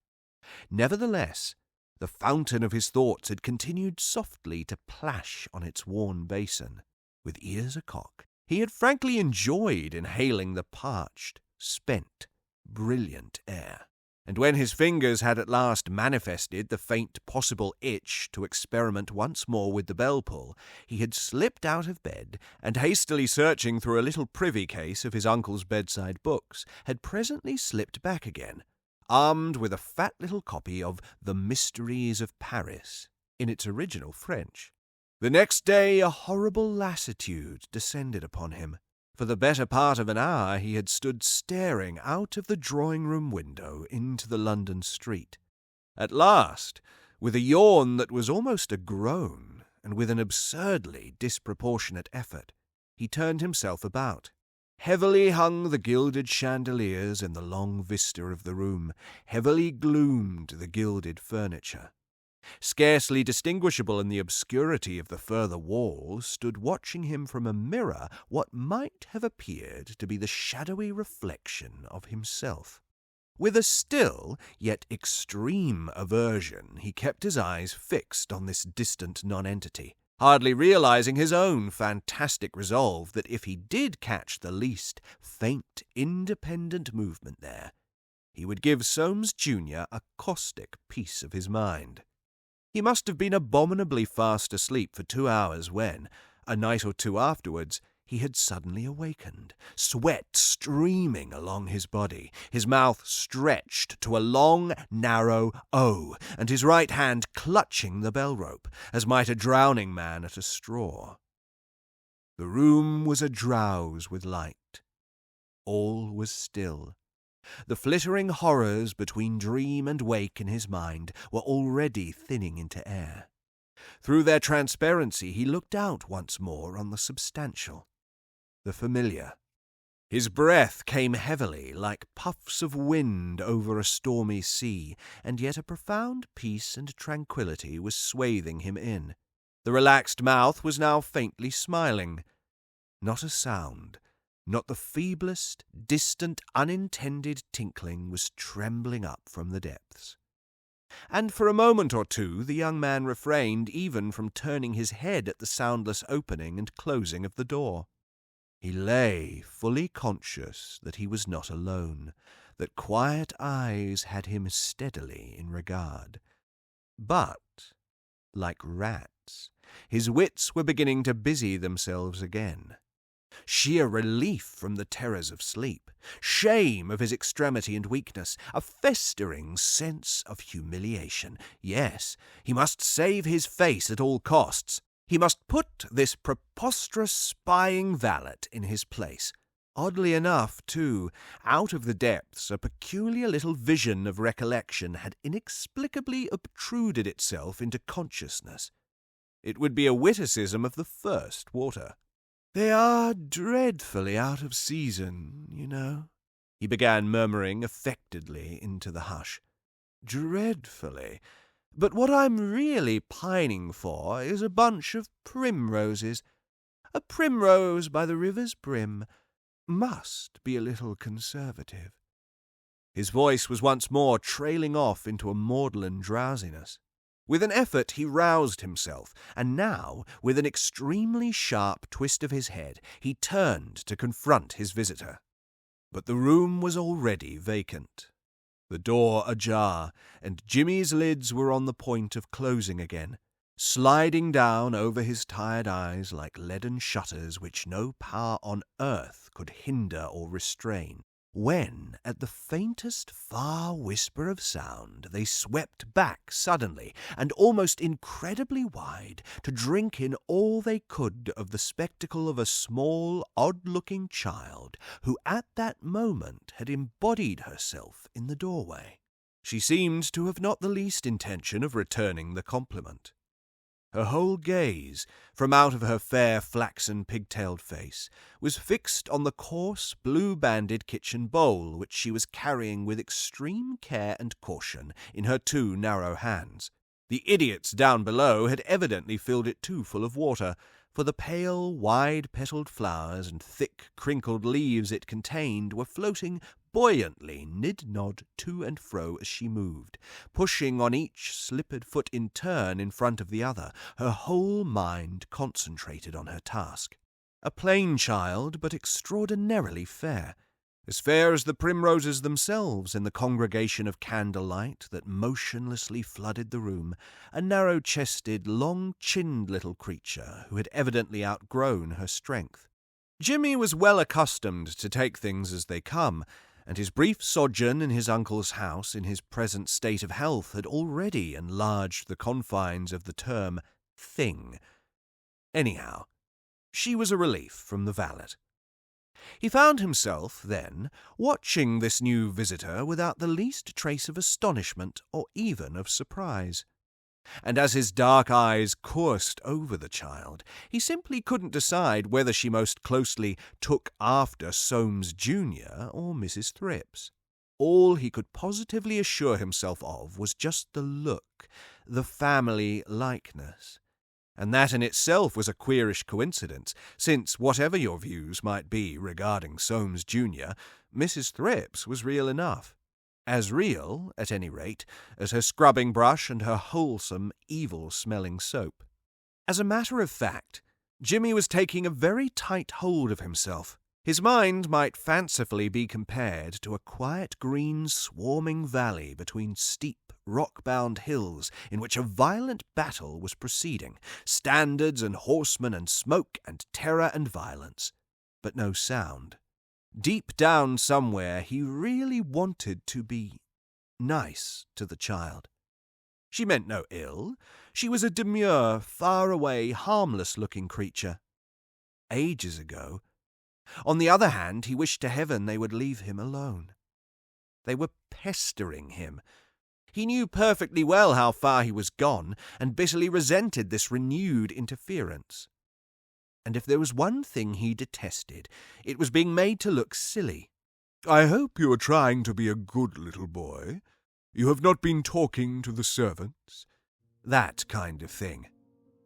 Nevertheless, the fountain of his thoughts had continued softly to plash on its worn basin. With ears acock, he had frankly enjoyed inhaling the parched, spent, brilliant air. And when his fingers had at last manifested the faint possible itch to experiment once more with the bell-pull, he had slipped out of bed and, hastily searching through a little privy case of his uncle's bedside books, had presently slipped back again, armed with a fat little copy of The Mysteries of Paris, in its original French. The next day a horrible lassitude descended upon him. For the better part of an hour he had stood staring out of the drawing-room window into the London street. At last, with a yawn that was almost a groan, and with an absurdly disproportionate effort, he turned himself about. Heavily hung the gilded chandeliers in the long vista of the room, heavily gloomed the gilded furniture. Scarcely distinguishable in the obscurity of the further walls, stood watching him from a mirror what might have appeared to be the shadowy reflection of himself. With a still, yet extreme aversion, he kept his eyes fixed on this distant nonentity, hardly realizing his own fantastic resolve that if he did catch the least faint, independent movement there, he would give Soames Junior a caustic piece of his mind. He must have been abominably fast asleep for 2 hours when, a night or two afterwards, he had suddenly awakened, sweat streaming along his body, his mouth stretched to a long, narrow O, and his right hand clutching the bell-rope, as might a drowning man at a straw. The room was a-drowse with light. All was still. The flittering horrors between dream and wake in his mind were already thinning into air. Through their transparency he looked out once more on the substantial, the familiar. His breath came heavily, like puffs of wind over a stormy sea, and yet a profound peace and tranquillity was swathing him in. The relaxed mouth was now faintly smiling. Not a sound, not the feeblest, distant, unintended tinkling was trembling up from the depths. And for a moment or two the young man refrained even from turning his head at the soundless opening and closing of the door. He lay fully conscious that he was not alone, that quiet eyes had him steadily in regard. But, like rats, his wits were beginning to busy themselves again. Sheer relief from the terrors of sleep, shame of his extremity and weakness, a festering sense of humiliation. Yes, he must save his face at all costs. He must put this preposterous spying valet in his place. Oddly enough, too, out of the depths a peculiar little vision of recollection had inexplicably obtruded itself into consciousness. It would be a witticism of the first water. "They are dreadfully out of season, you know," he began murmuring affectedly into the hush. "Dreadfully. But what I'm really pining for is a bunch of primroses. A primrose by the river's brim must be a little conservative." His voice was once more trailing off into a maudlin drowsiness. With an effort he roused himself, and now, with an extremely sharp twist of his head, he turned to confront his visitor. But the room was already vacant, the door ajar, and Jimmy's lids were on the point of closing again, sliding down over his tired eyes like leaden shutters which no power on earth could hinder or restrain, when, at the faintest far whisper of sound, they swept back suddenly and almost incredibly wide to drink in all they could of the spectacle of a small, odd-looking child who at that moment had embodied herself in the doorway. She seemed to have not the least intention of returning the compliment. Her whole gaze, from out of her fair flaxen pigtailed face, was fixed on the coarse blue-banded kitchen bowl which she was carrying with extreme care and caution in her 2 narrow hands. The idiots down below had evidently filled it too full of water, for the pale, wide-petalled flowers and thick, crinkled leaves it contained were floating buoyantly nid-nod to and fro as she moved, pushing on each slippered foot in turn in front of the other, her whole mind concentrated on her task. A plain child, but extraordinarily fair, as fair as the primroses themselves in the congregation of candlelight that motionlessly flooded the room, a narrow-chested, long-chinned little creature who had evidently outgrown her strength. Jimmy was well accustomed to take things as they come, and his brief sojourn in his uncle's house in his present state of health had already enlarged the confines of the term thing. Anyhow, she was a relief from the valet. He found himself, then, watching this new visitor without the least trace of astonishment or even of surprise. And as his dark eyes coursed over the child, he simply couldn't decide whether she most closely took after Soames Jr. or Mrs. Thrips. All he could positively assure himself of was just the look, the family likeness. And that in itself was a queerish coincidence, since whatever your views might be regarding Soames Jr., Mrs. Thrips was real enough. As real, at any rate, as her scrubbing brush and her wholesome, evil-smelling soap. As a matter of fact, Jimmy was taking a very tight hold of himself. His mind might fancifully be compared to a quiet green swarming valley between steep, rock-bound hills in which a violent battle was proceeding, standards and horsemen and smoke and terror and violence, but no sound. Deep down somewhere he really wanted to be nice to the child. She meant no ill. She was a demure, far-away, harmless-looking creature. Ages ago. On the other hand, he wished to heaven they would leave him alone. They were pestering him. He knew perfectly well how far he was gone, and bitterly resented this renewed interference. And if there was one thing he detested, it was being made to look silly. "I hope you are trying to be a good little boy. You have not been talking to the servants." That kind of thing.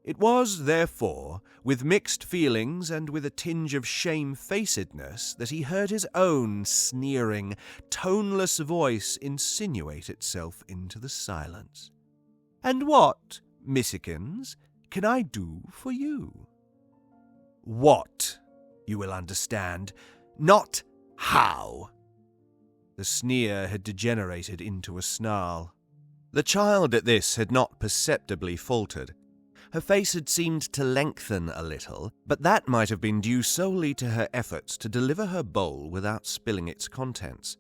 It was, therefore, with mixed feelings and with a tinge of shamefacedness that he heard his own sneering, toneless voice insinuate itself into the silence. "And what, Missikins, can I do for you?" What, you will understand, not how. The sneer had degenerated into a snarl. The child at this had not perceptibly faltered. Her face had seemed to lengthen a little, but that might have been due solely to her efforts to deliver her bowl without spilling its contents.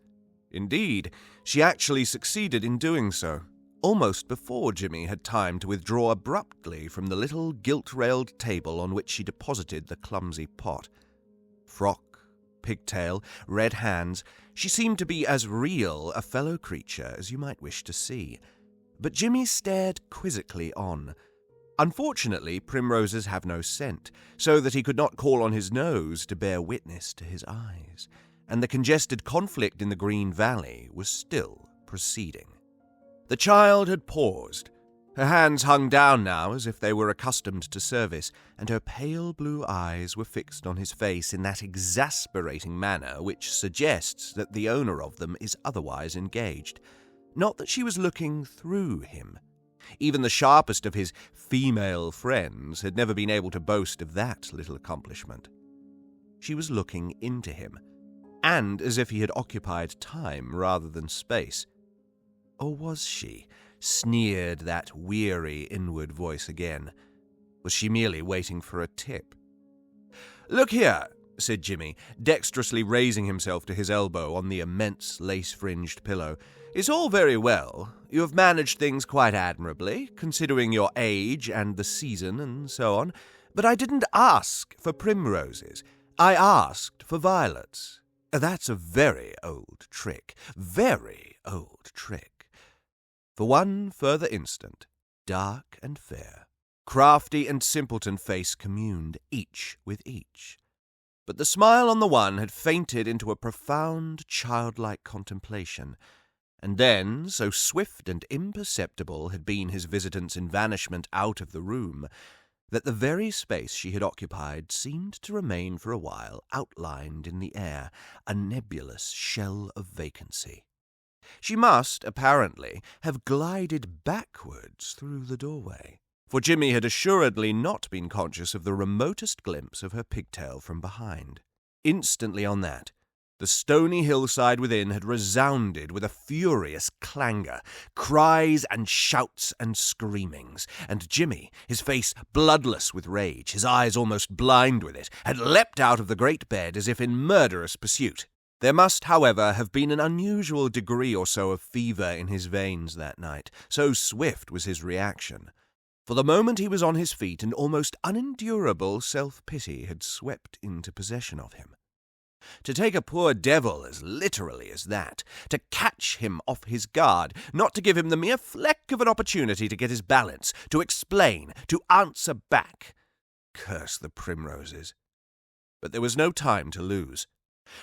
Indeed, she actually succeeded in doing so, almost before Jimmy had time to withdraw abruptly from the little gilt-railed table on which she deposited the clumsy pot. Frock, pigtail, red hands, she seemed to be as real a fellow creature as you might wish to see. But Jimmy stared quizzically on. Unfortunately, primroses have no scent, so that he could not call on his nose to bear witness to his eyes, and the congested conflict in the Green Valley was still proceeding. The child had paused. Her hands hung down now as if they were accustomed to service, and her pale blue eyes were fixed on his face in that exasperating manner which suggests that the owner of them is otherwise engaged. Not that she was looking through him. Even the sharpest of his female friends had never been able to boast of that little accomplishment. She was looking into him, and as if he had occupied time rather than space. Or was she? Sneered that weary inward voice again. Was she merely waiting for a tip? "Look here," said Jimmy, dexterously raising himself to his elbow on the immense lace-fringed pillow. "It's all very well. You have managed things quite admirably, considering your age and the season and so on. But I didn't ask for primroses. I asked for violets. That's a very old trick. Very old trick." For one further instant, dark and fair, crafty and simpleton face communed, each with each. But the smile on the one had fainted into a profound, childlike contemplation, and then, so swift and imperceptible had been his visitant's evanishment out of the room, that the very space she had occupied seemed to remain for a while outlined in the air, a nebulous shell of vacancy. She must, apparently, have glided backwards through the doorway, for Jimmy had assuredly not been conscious of the remotest glimpse of her pigtail from behind. Instantly on that, The stony hillside within had resounded with a furious clangor, cries and shouts and screamings, and Jimmy, his face bloodless with rage, his eyes almost blind with it, had leapt out of the great bed as if in murderous pursuit. There must, however, have been an unusual degree or so of fever in his veins that night, so swift was his reaction. For the moment he was on his feet, and almost unendurable self-pity had swept into possession of him. To take a poor devil as literally as that, to catch him off his guard, not to give him the mere fleck of an opportunity to get his balance, to explain, to answer back. Curse the primroses. But there was no time to lose.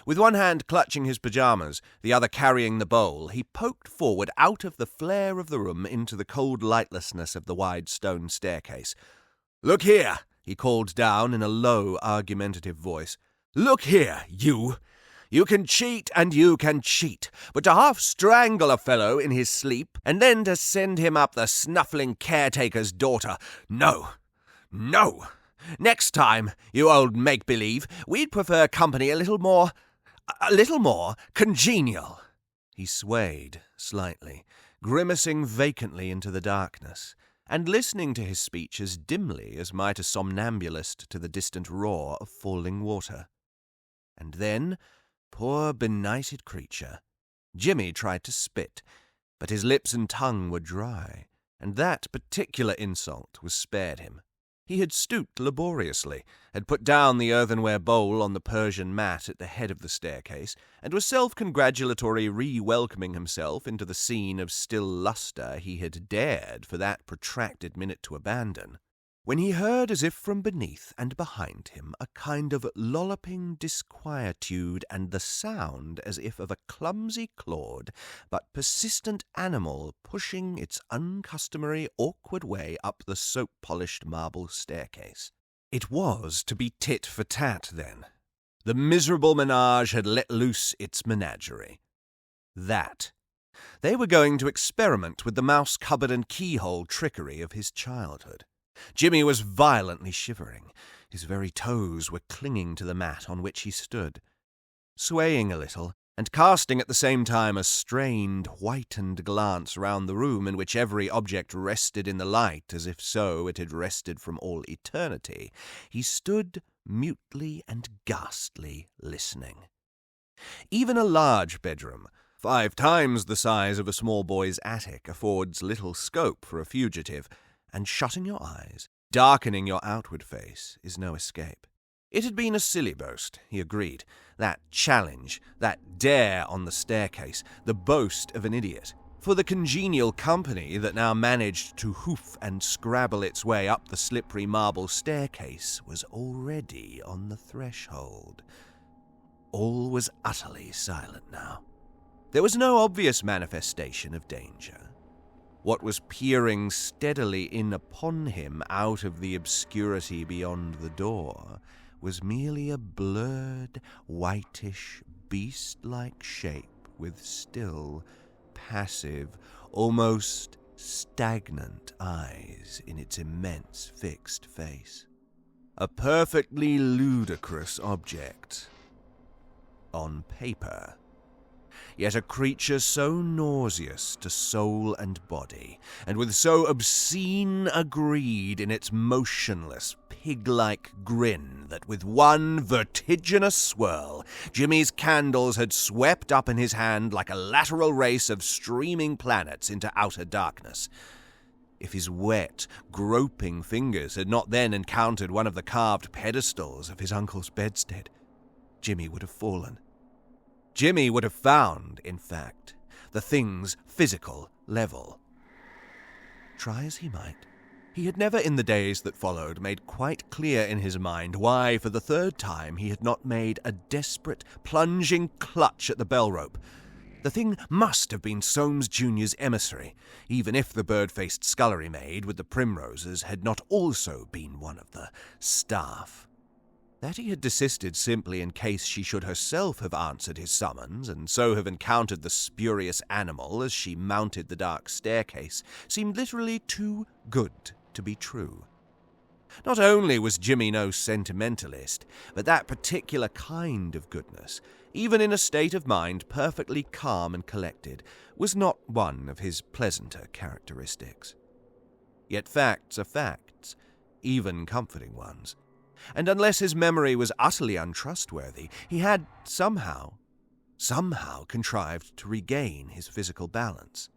With one hand clutching his pyjamas, the other carrying the bowl, he poked forward out of the flare of the room into the cold lightlessness of the wide stone staircase. "Look here," he called down in a low, argumentative voice. "Look here, you! You can cheat and you can cheat, but to half-strangle a fellow in his sleep and then to send him up the snuffling caretaker's daughter, no, no! Next time, you old make-believe, we'd prefer company a little more congenial." He swayed slightly, grimacing vacantly into the darkness, and listening to his speech as dimly as might a somnambulist to the distant roar of falling water. And then, poor benighted creature, Jimmy tried to spit, but his lips and tongue were dry, and that particular insult was spared him. He had stooped laboriously, had put down the earthenware bowl on the Persian mat at the head of the staircase, and was self-congratulatory re-welcoming himself into the scene of still lustre he had dared for that protracted minute to abandon, when he heard as if from beneath and behind him a kind of lolloping disquietude and the sound as if of a clumsy clawed but persistent animal pushing its uncustomary awkward way up the soap-polished marble staircase. It was to be tit for tat, then. The miserable menage had let loose its menagerie. That. They were going to experiment with the mouse cupboard and keyhole trickery of his childhood. Jimmy was violently shivering. His very toes were clinging to the mat on which he stood. Swaying a little, and casting at the same time a strained, whitened glance round the room in which every object rested in the light as if so it had rested from all eternity, he stood mutely and ghastly listening. Even a large bedroom, 5 times the size of a small boy's attic, affords little scope for a fugitive, and shutting your eyes, darkening your outward face, is no escape. It had been a silly boast, he agreed, that challenge, that dare on the staircase, the boast of an idiot. For the congenial company that now managed to hoof and scrabble its way up the slippery marble staircase was already on the threshold. All was utterly silent now. There was no obvious manifestation of danger. What was peering steadily in upon him out of the obscurity beyond the door was merely a blurred, whitish, beast-like shape with still, passive, almost stagnant eyes in its immense fixed face. A perfectly ludicrous object. On paper. Yet a creature so nauseous to soul and body, and with so obscene a greed in its motionless, pig-like grin that with one vertiginous swirl, Jimmy's candles had swept up in his hand like a lateral race of streaming planets into outer darkness. If his wet, groping fingers had not then encountered one of the carved pedestals of his uncle's bedstead, Jimmy would have fallen. Jimmy would have found, in fact, the thing's physical level. Try as he might, he had never in the days that followed made quite clear in his mind why, for the 3rd time, he had not made a desperate, plunging clutch at the bell rope. The thing must have been Soames Jr.'s emissary, even if the bird-faced scullery maid with the primroses had not also been one of the staff. That he had desisted simply in case she should herself have answered his summons, and so have encountered the spurious animal as she mounted the dark staircase, seemed literally too good to be true. Not only was Jimmy no sentimentalist, but that particular kind of goodness, even in a state of mind perfectly calm and collected, was not one of his pleasanter characteristics. Yet facts are facts, even comforting ones, and unless his memory was utterly untrustworthy, he had somehow contrived to regain his physical balance.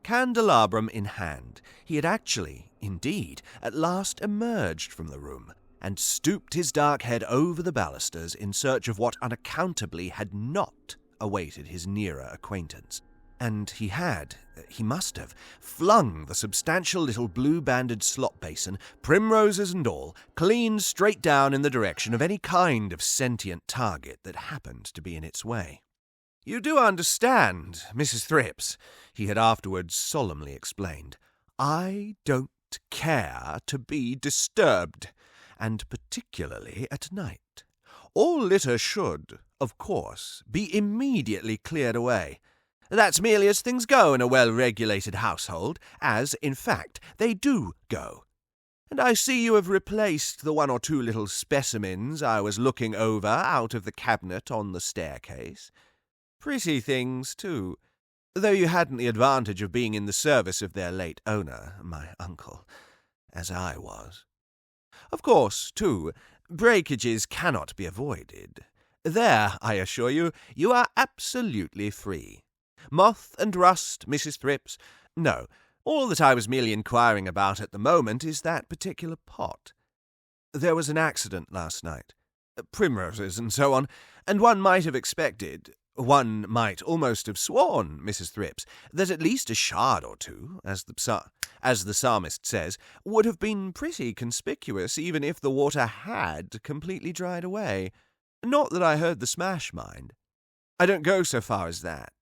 Candelabrum in hand, he had actually, indeed, at last emerged from the room, and stooped his dark head over the balusters in search of what unaccountably had not awaited his nearer acquaintance. And he must have, flung the substantial little blue-banded slop basin, primroses and all, clean straight down in the direction of any kind of sentient target that happened to be in its way. "You do understand, Mrs. Thrips," he had afterwards solemnly explained, "I don't care to be disturbed, and particularly at night. All litter should, of course, be immediately cleared away. That's merely as things go in a well-regulated household, as, in fact, they do go. And I see you have replaced the 1 or 2 little specimens I was looking over out of the cabinet on the staircase. Pretty things, too, though you hadn't the advantage of being in the service of their late owner, my uncle, as I was. Of course, too, breakages cannot be avoided. There, I assure you, you are absolutely free. Moth and rust, Mrs. Thrips? No, all that I was merely inquiring about at the moment is that particular pot. There was an accident last night. Primroses and so on, and one might have expected, one might almost have sworn, Mrs. Thrips, that at least a shard or two, as the psalmist says, would have been pretty conspicuous even if the water had completely dried away. Not that I heard the smash, mind. I don't go so far as that,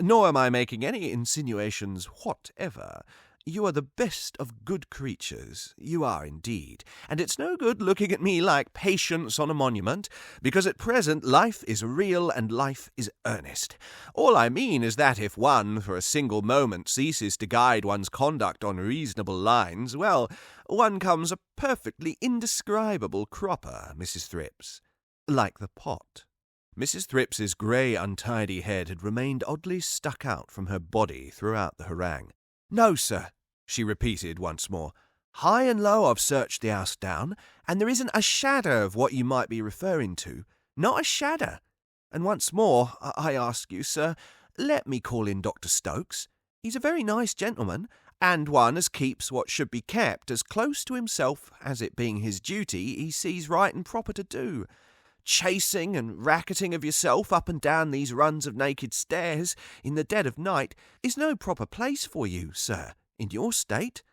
nor am I making any insinuations whatever. You are the best of good creatures, you are indeed, and it's no good looking at me like Patience on a monument, because at present life is real and life is earnest. All I mean is that if one for a single moment ceases to guide one's conduct on reasonable lines, well, one comes a perfectly indescribable cropper, Mrs. Thrips, like the pot. Mrs. Thrips's grey, untidy head had remained oddly stuck out from her body throughout the harangue. "No, sir," she repeated once more. "High and low I've searched the house down, and there isn't a shadder of what you might be referring to. Not a shadder. And once more, I ask you, sir, let me call in Dr. Stokes. He's a very nice gentleman, and one as keeps what should be kept as close to himself as it being his duty he sees right and proper to do. Chasing and racketing of yourself up and down these runs of naked stairs in the dead of night is no proper place for you, sir, in your state.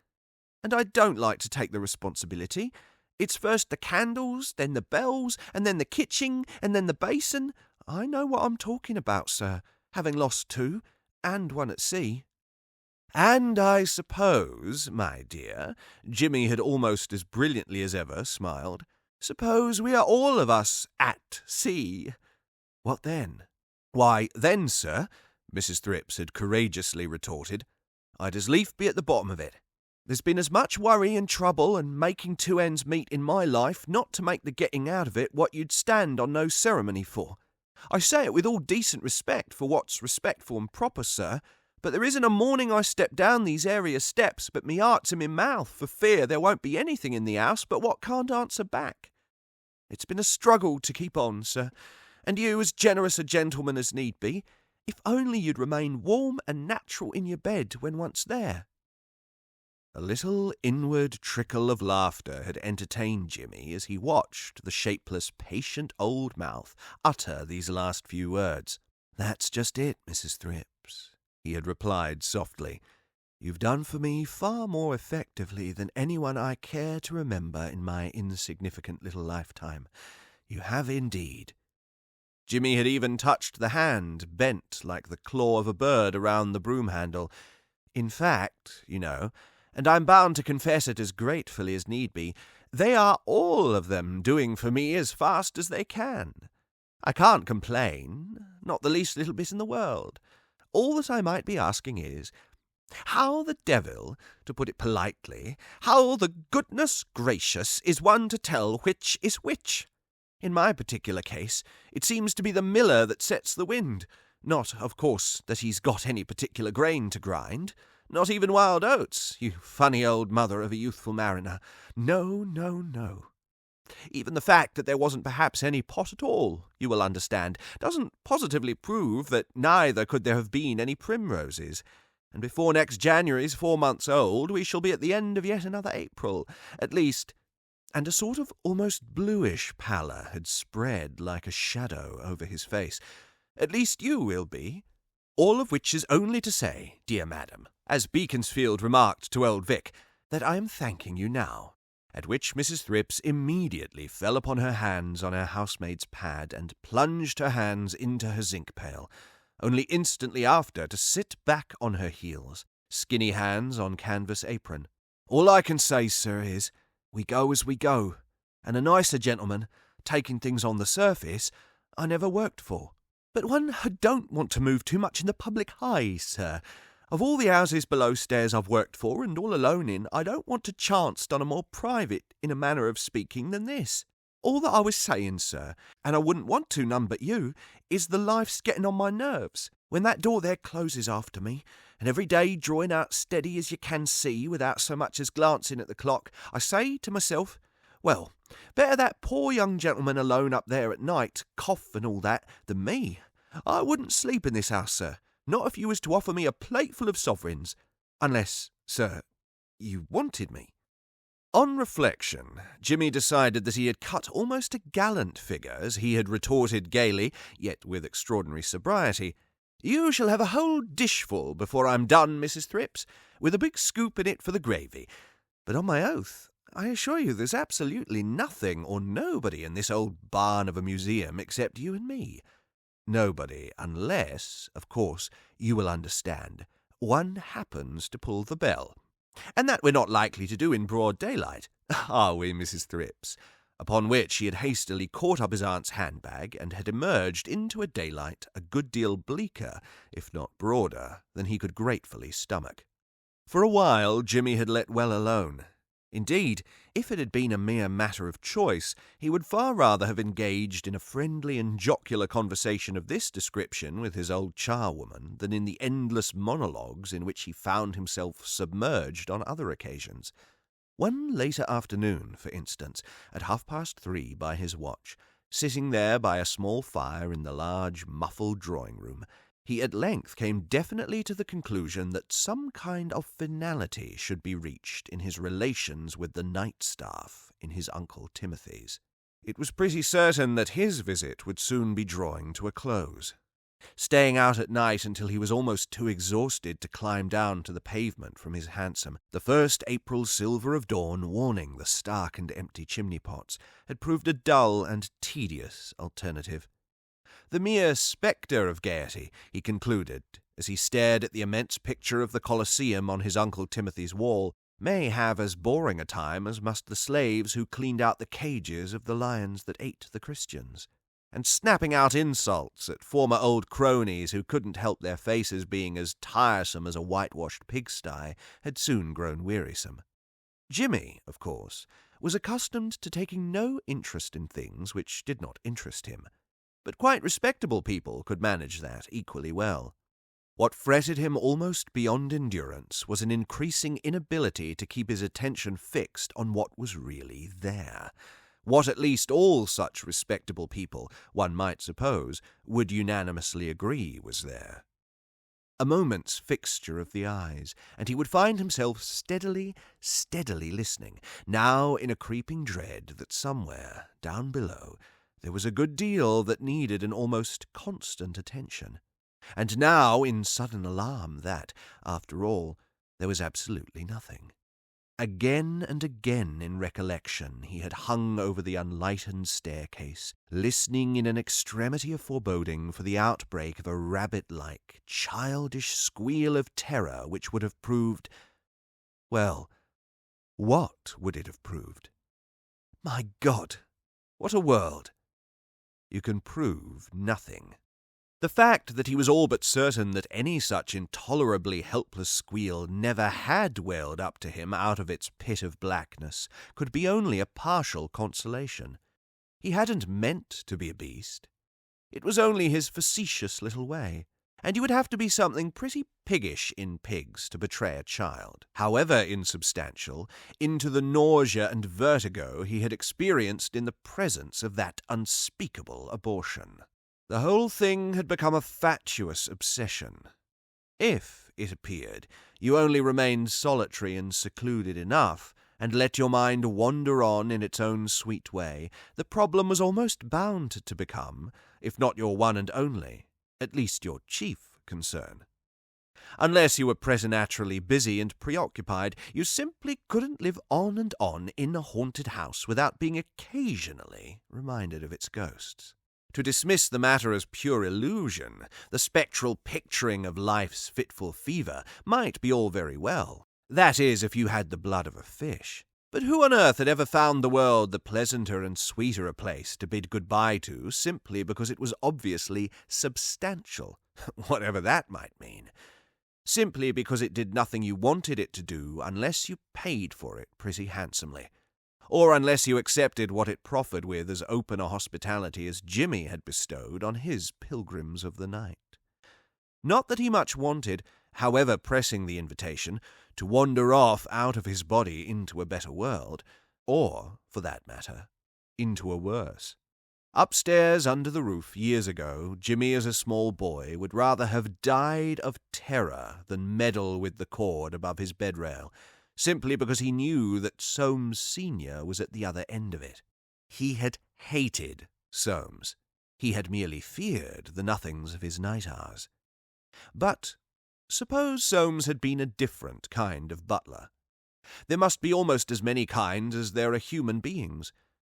And I don't like to take the responsibility. It's first the candles, then the bells, and then the kitchen, and then the basin. I know what I'm talking about, sir, having lost 2, and one at sea." "And I suppose, my dear," Jimmy had almost as brilliantly as ever smiled, "suppose we are all of us at sea." "What then?" "Why, then, sir," Mrs. Thrips had courageously retorted, "I'd as lief be at the bottom of it. There's been as much worry and trouble and making 2 ends meet in my life not to make the getting out of it what you'd stand on no ceremony for. I say it with all decent respect for what's respectful and proper, sir, but there isn't a morning I step down these area steps but me heart's in me mouth for fear there won't be anything in the house but what can't answer back. It's been a struggle to keep on, sir, and you as generous a gentleman as need be, if only you'd remain warm and natural in your bed when once there." A little inward trickle of laughter had entertained Jimmy as he watched the shapeless, patient old mouth utter these last few words. "That's just it, Mrs. Thrips," he had replied softly. "You've done for me far more effectively than anyone I care to remember in my insignificant little lifetime. You have indeed." Jimmy had even touched the hand bent like the claw of a bird around the broom handle. "In fact, you know, and I'm bound to confess it as gratefully as need be, they are all of them doing for me as fast as they can. I can't complain, not the least little bit in the world. All that I might be asking is, How the devil, to put it politely, how the goodness gracious is one to tell which is which? In my particular case, it seems to be the miller that sets the wind. Not, of course, that he's got any particular grain to grind. Not even wild oats, you funny old mother of a youthful mariner. No, no, no. Even the fact that there wasn't perhaps any pot at all, you will understand, doesn't positively prove that neither could there have been any primroses. And before next January's 4 months old, we shall be at the end of yet another April, at least. And a sort of almost bluish pallor had spread like a shadow over his face. At least you will be. All of which is only to say, dear madam, as Beaconsfield remarked to old Vic, that I am thanking you now. At which Mrs. Thrips immediately fell upon her hands on her housemaid's pad and plunged her hands into her zinc pail, only instantly after to sit back on her heels, skinny hands on canvas apron. All I can say, sir, is, we go as we go, and a nicer gentleman, taking things on the surface, I never worked for. But one don't want to move too much in the public eye, sir. Of all the houses below stairs I've worked for, and all alone in, I don't want to chance on a more private, in a manner of speaking, than this. All that I was saying, sir, and I wouldn't want to, none but you, is the life's getting on my nerves. When that door there closes after me, and every day drawing out steady as you can see without so much as glancing at the clock, I say to myself, well, better that poor young gentleman alone up there at night, cough and all that, than me. I wouldn't sleep in this house, sir, not if you was to offer me a plateful of sovereigns, unless, sir, you wanted me. On reflection, Jimmy decided that he had cut almost a gallant figure as he had retorted gaily, yet with extraordinary sobriety, You shall have a whole dishful before I'm done, Mrs. Thrips, with a big scoop in it for the gravy. But on my oath, I assure you there's absolutely nothing or nobody in this old barn of a museum except you and me. Nobody, unless, of course, you will understand, one happens to pull the bell. And that we're not likely to do in broad daylight, are we, Mrs. Thrips? Upon which he had hastily caught up his aunt's handbag and had emerged into a daylight a good deal bleaker, if not broader, than he could gratefully stomach. For a while Jimmy had let well alone. Indeed, if it had been a mere matter of choice, he would far rather have engaged in a friendly and jocular conversation of this description with his old charwoman than in the endless monologues in which he found himself submerged on other occasions. One later afternoon, for instance, at 3:30 by his watch, sitting there by a small fire in the large, muffled drawing-room, he at length came definitely to the conclusion that some kind of finality should be reached in his relations with the night staff in his Uncle Timothy's. It was pretty certain that his visit would soon be drawing to a close. Staying out at night until he was almost too exhausted to climb down to the pavement from his hansom, the first April silver of dawn warning the stark and empty chimney-pots, had proved a dull and tedious alternative. The mere spectre of gaiety, he concluded, as he stared at the immense picture of the Colosseum on his Uncle Timothy's wall, may have as boring a time as must the slaves who cleaned out the cages of the lions that ate the Christians. And snapping out insults at former old cronies who couldn't help their faces being as tiresome as a whitewashed pigsty had soon grown wearisome. Jimmy, of course, was accustomed to taking no interest in things which did not interest him, but quite respectable people could manage that equally well. What fretted him almost beyond endurance was an increasing inability to keep his attention fixed on what was really there. What at least all such respectable people, one might suppose, would unanimously agree was there. A moment's fixture of the eyes, and he would find himself steadily listening, now in a creeping dread that somewhere, down below, there was a good deal that needed an almost constant attention, and now in sudden alarm that, after all, there was absolutely nothing. Again and again in recollection he had hung over the unlightened staircase, listening in an extremity of foreboding for the outbreak of a rabbit-like, childish squeal of terror which would have proved— well, what would it have proved? My God, what a world! You can prove nothing. The fact that he was all but certain that any such intolerably helpless squeal never had wailed up to him out of its pit of blackness could be only a partial consolation. He hadn't meant to be a beast. It was only his facetious little way, and you would have to be something pretty piggish in pigs to betray a child, however insubstantial, into the nausea and vertigo he had experienced in the presence of that unspeakable abortion. The whole thing had become a fatuous obsession. If, it appeared, you only remained solitary and secluded enough, and let your mind wander on in its own sweet way, the problem was almost bound to become, if not your one and only, at least your chief concern. Unless you were preternaturally busy and preoccupied, you simply couldn't live on and on in a haunted house without being occasionally reminded of its ghosts. To dismiss the matter as pure illusion, the spectral picturing of life's fitful fever, might be all very well. That is, if you had the blood of a fish. But who on earth had ever found the world the pleasanter and sweeter a place to bid goodbye to simply because it was obviously substantial, whatever that might mean? Simply because it did nothing you wanted it to do unless you paid for it pretty handsomely, or unless you accepted what it proffered with as open a hospitality as Jimmy had bestowed on his pilgrims of the night. Not that he much wanted, however pressing the invitation, to wander off out of his body into a better world, or, for that matter, into a worse. Upstairs under the roof years ago, Jimmy as a small boy would rather have died of terror than meddle with the cord above his bedrail, simply because he knew that Soames Senior was at the other end of it. He had hated Soames. He had merely feared the nothings of his night hours. But suppose Soames had been a different kind of butler. There must be almost as many kinds as there are human beings.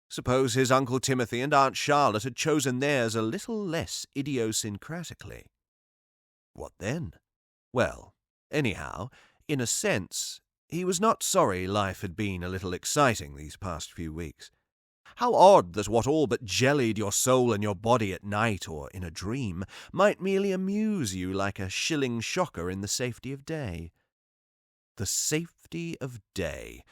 Suppose his Uncle Timothy and Aunt Charlotte had chosen theirs a little less idiosyncratically. What then? Well, anyhow, in a sense, he was not sorry life had been a little exciting these past few weeks. How odd that what all but jellied your soul and your body at night or in a dream might merely amuse you like a shilling shocker in the safety of day. The safety of day.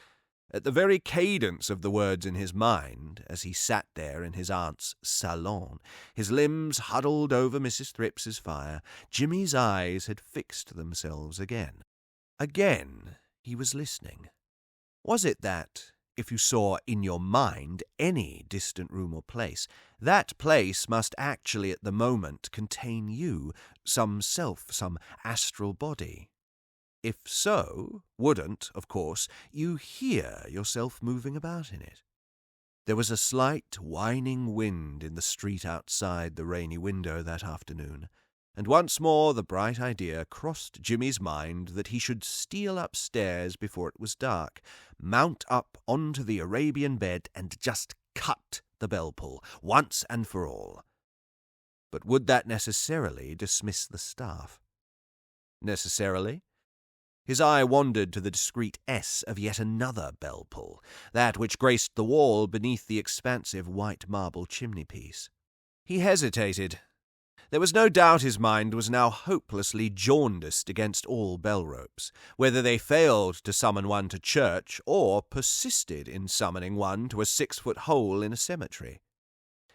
At the very cadence of the words in his mind, as he sat there in his aunt's salon, his limbs huddled over Mrs. Thrips's fire, Jimmy's eyes had fixed themselves again. Again he was listening. Was it that, if you saw in your mind any distant room or place, that place must actually at the moment contain you, some self, some astral body? If so, wouldn't, of course, you hear yourself moving about in it? There was a slight whining wind in the street outside the rainy window that afternoon, and once more the bright idea crossed Jimmy's mind that he should steal upstairs before it was dark, mount up onto the Arabian bed, and just cut the bell-pull, once and for all. But would that necessarily dismiss the staff? Necessarily? His eye wandered to the discreet S of yet another bell-pull, that which graced the wall beneath the expansive white marble chimney-piece. He hesitated. There was no doubt his mind was now hopelessly jaundiced against all bell-ropes, whether they failed to summon one to church or persisted in summoning one to a 6-foot hole in a cemetery.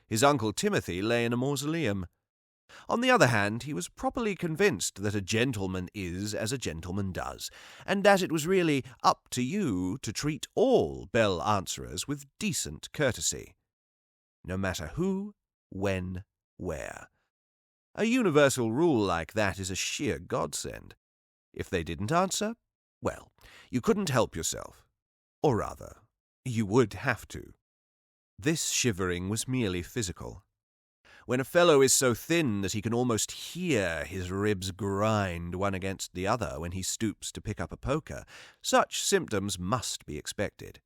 His Uncle Timothy lay in a mausoleum. On the other hand, he was properly convinced that a gentleman is as a gentleman does, and that it was really up to you to treat all bell-answerers with decent courtesy, no matter who, when, where. A universal rule like that is a sheer godsend. If they didn't answer, well, you couldn't help yourself. Or rather, you would have to. This shivering was merely physical. When a fellow is so thin that he can almost hear his ribs grind one against the other when he stoops to pick up a poker, such symptoms must be expected.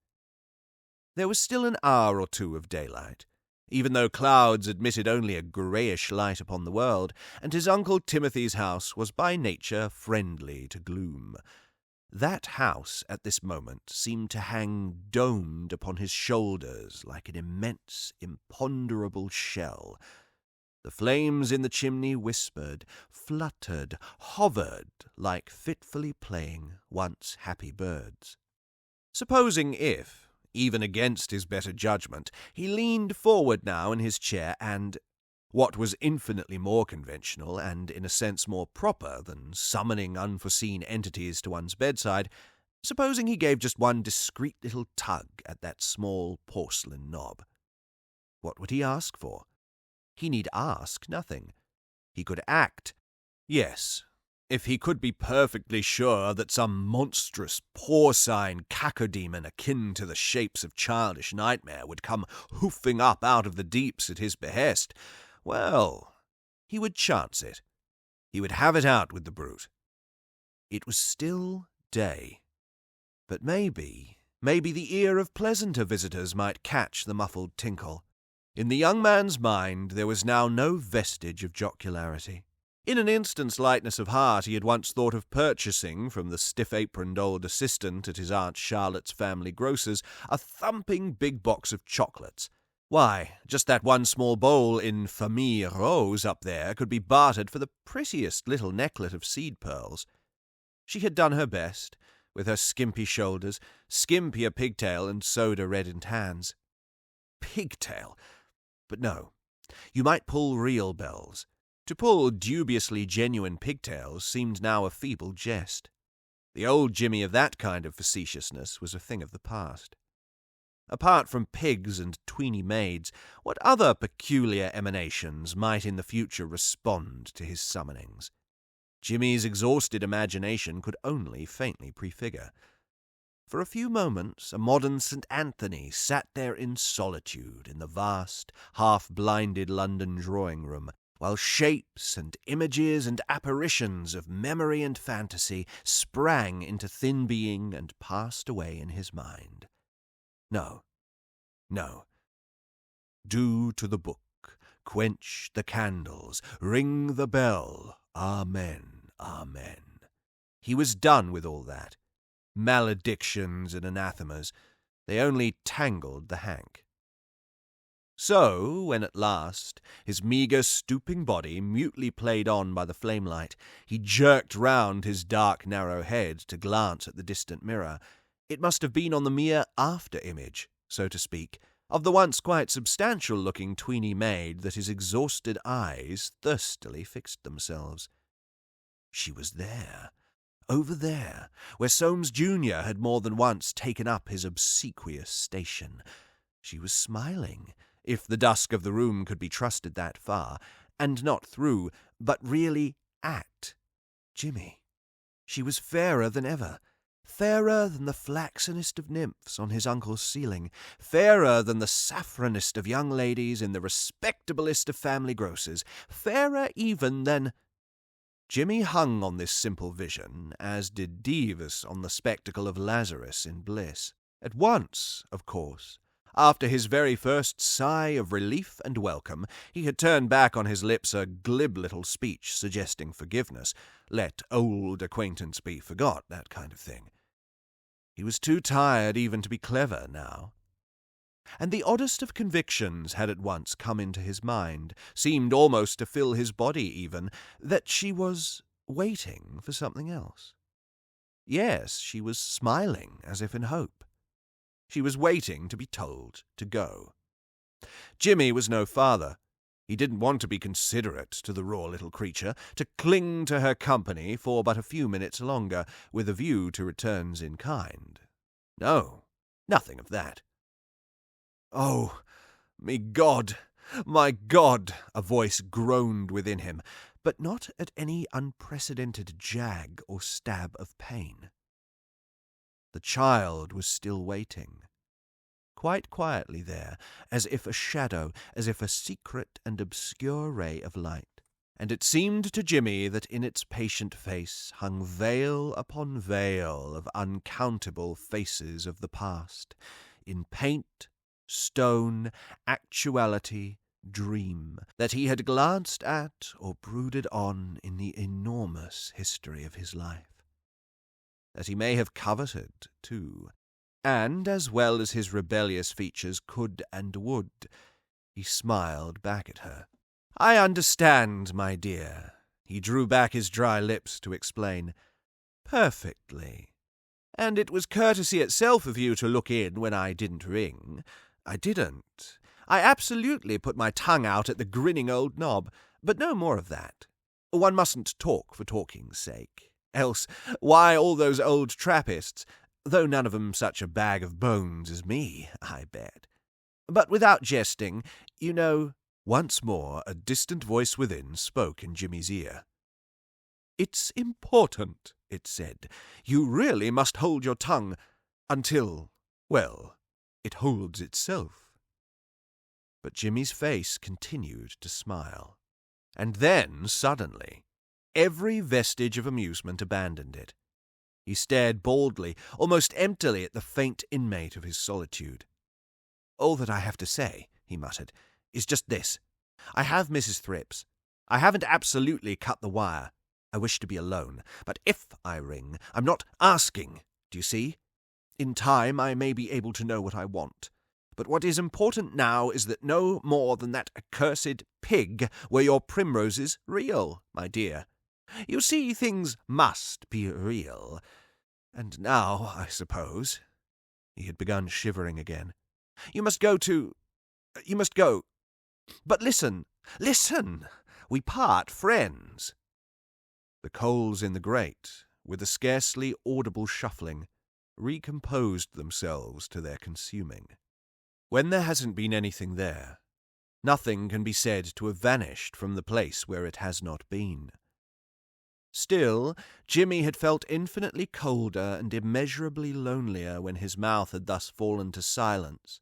There was still an hour or two of daylight, even though clouds admitted only a greyish light upon the world, and his Uncle Timothy's house was by nature friendly to gloom. That house at this moment seemed to hang domed upon his shoulders like an immense, imponderable shell. The flames in the chimney whispered, fluttered, hovered like fitfully playing, once happy birds. Supposing if, even against his better judgment, he leaned forward now in his chair and, what was infinitely more conventional and in a sense more proper than summoning unforeseen entities to one's bedside, supposing he gave just one discreet little tug at that small porcelain knob. What would he ask for? He need ask nothing. He could act. Yes, if he could be perfectly sure that some monstrous porcine cacodemon akin to the shapes of childish nightmare would come hoofing up out of the deeps at his behest, well, he would chance it. He would have it out with the brute. It was still day. But maybe the ear of pleasanter visitors might catch the muffled tinkle. In the young man's mind there was now no vestige of jocularity. In an instant's lightness of heart he had once thought of purchasing from the stiff-aproned old assistant at his Aunt Charlotte's family grocer's a thumping big box of chocolates. Why, just that one small bowl in Famille Rose up there could be bartered for the prettiest little necklet of seed pearls. She had done her best, with her skimpy shoulders, skimpier pigtail, and soda-reddened hands. Pigtail! But no, you might pull real bells. To pull dubiously genuine pigtails seemed now a feeble jest. The old Jimmy of that kind of facetiousness was a thing of the past. Apart from pigs and tweeny maids, what other peculiar emanations might in the future respond to his summonings? Jimmy's exhausted imagination could only faintly prefigure. For a few moments a modern St. Anthony sat there in solitude in the vast, half-blinded London drawing-room, while shapes and images and apparitions of memory and fantasy sprang into thin being and passed away in his mind. No. Do to the book, quench the candles, ring the bell, amen, amen. He was done with all that. Maledictions and anathemas, they only tangled the hank. So, when at last, his meagre stooping body mutely played on by the flamelight, he jerked round his dark narrow head to glance at the distant mirror, it must have been on the mere after-image, so to speak, of the once quite substantial-looking tweeny maid that his exhausted eyes thirstily fixed themselves. She was there. Over there, where Soames Jr. had more than once taken up his obsequious station. She was smiling, if the dusk of the room could be trusted that far, and not through, but really at Jimmy. She was fairer than ever, fairer than the flaxenest of nymphs on his uncle's ceiling, fairer than the saffronest of young ladies in the respectablest of family grocers, fairer even than— Jimmy hung on this simple vision, as did Dives on the spectacle of Lazarus in bliss. At once, of course, after his very first sigh of relief and welcome, he had turned back on his lips a glib little speech suggesting forgiveness, let old acquaintance be forgot, that kind of thing. He was too tired even to be clever now. And the oddest of convictions had at once come into his mind, seemed almost to fill his body even, that she was waiting for something else. Yes, she was smiling as if in hope. She was waiting to be told to go. Jimmy was no father. He didn't want to be considerate to the raw little creature, to cling to her company for but a few minutes longer, with a view to returns in kind. No, nothing of that. "Oh, my God, a voice groaned within him, but not at any unprecedented jag or stab of pain. The child was still waiting, quite quietly there, as if a shadow, as if a secret and obscure ray of light. And it seemed to Jimmy that in its patient face hung veil upon veil of uncountable faces of the past, in paint, stone, actuality, dream, that he had glanced at or brooded on in the enormous history of his life. That he may have coveted, too, and, as well as his rebellious features could and would, he smiled back at her. "I understand, my dear." He drew back his dry lips to explain. "Perfectly. And it was courtesy itself of you to look in when I didn't ring. I didn't. I absolutely put my tongue out at the grinning old knob. But no more of that. One mustn't talk for talking's sake. Else, why all those old Trappists, though none of 'em such a bag of bones as me, I bet. But without jesting, you know—" Once more a distant voice within spoke in Jimmy's ear. "It's important," it said. "You really must hold your tongue until, well, it holds itself." But Jimmy's face continued to smile. And then, suddenly, every vestige of amusement abandoned it. He stared baldly, almost emptily at the faint inmate of his solitude. "All that I have to say," he muttered, "is just this. I have Mrs. Thrips. I haven't absolutely cut the wire. I wish to be alone. But if I ring, I'm not asking, do you see? In time I may be able to know what I want. But what is important now is that no more than that accursed pig were your primroses real, my dear. You see, things must be real. And now, I suppose—" He had begun shivering again. You must go. But listen! We part friends." The coals in the grate, with a scarcely audible shuffling, recomposed themselves to their consuming. When there hasn't been anything there, nothing can be said to have vanished from the place where it has not been. Still, Jimmy had felt infinitely colder and immeasurably lonelier when his mouth had thus fallen to silence,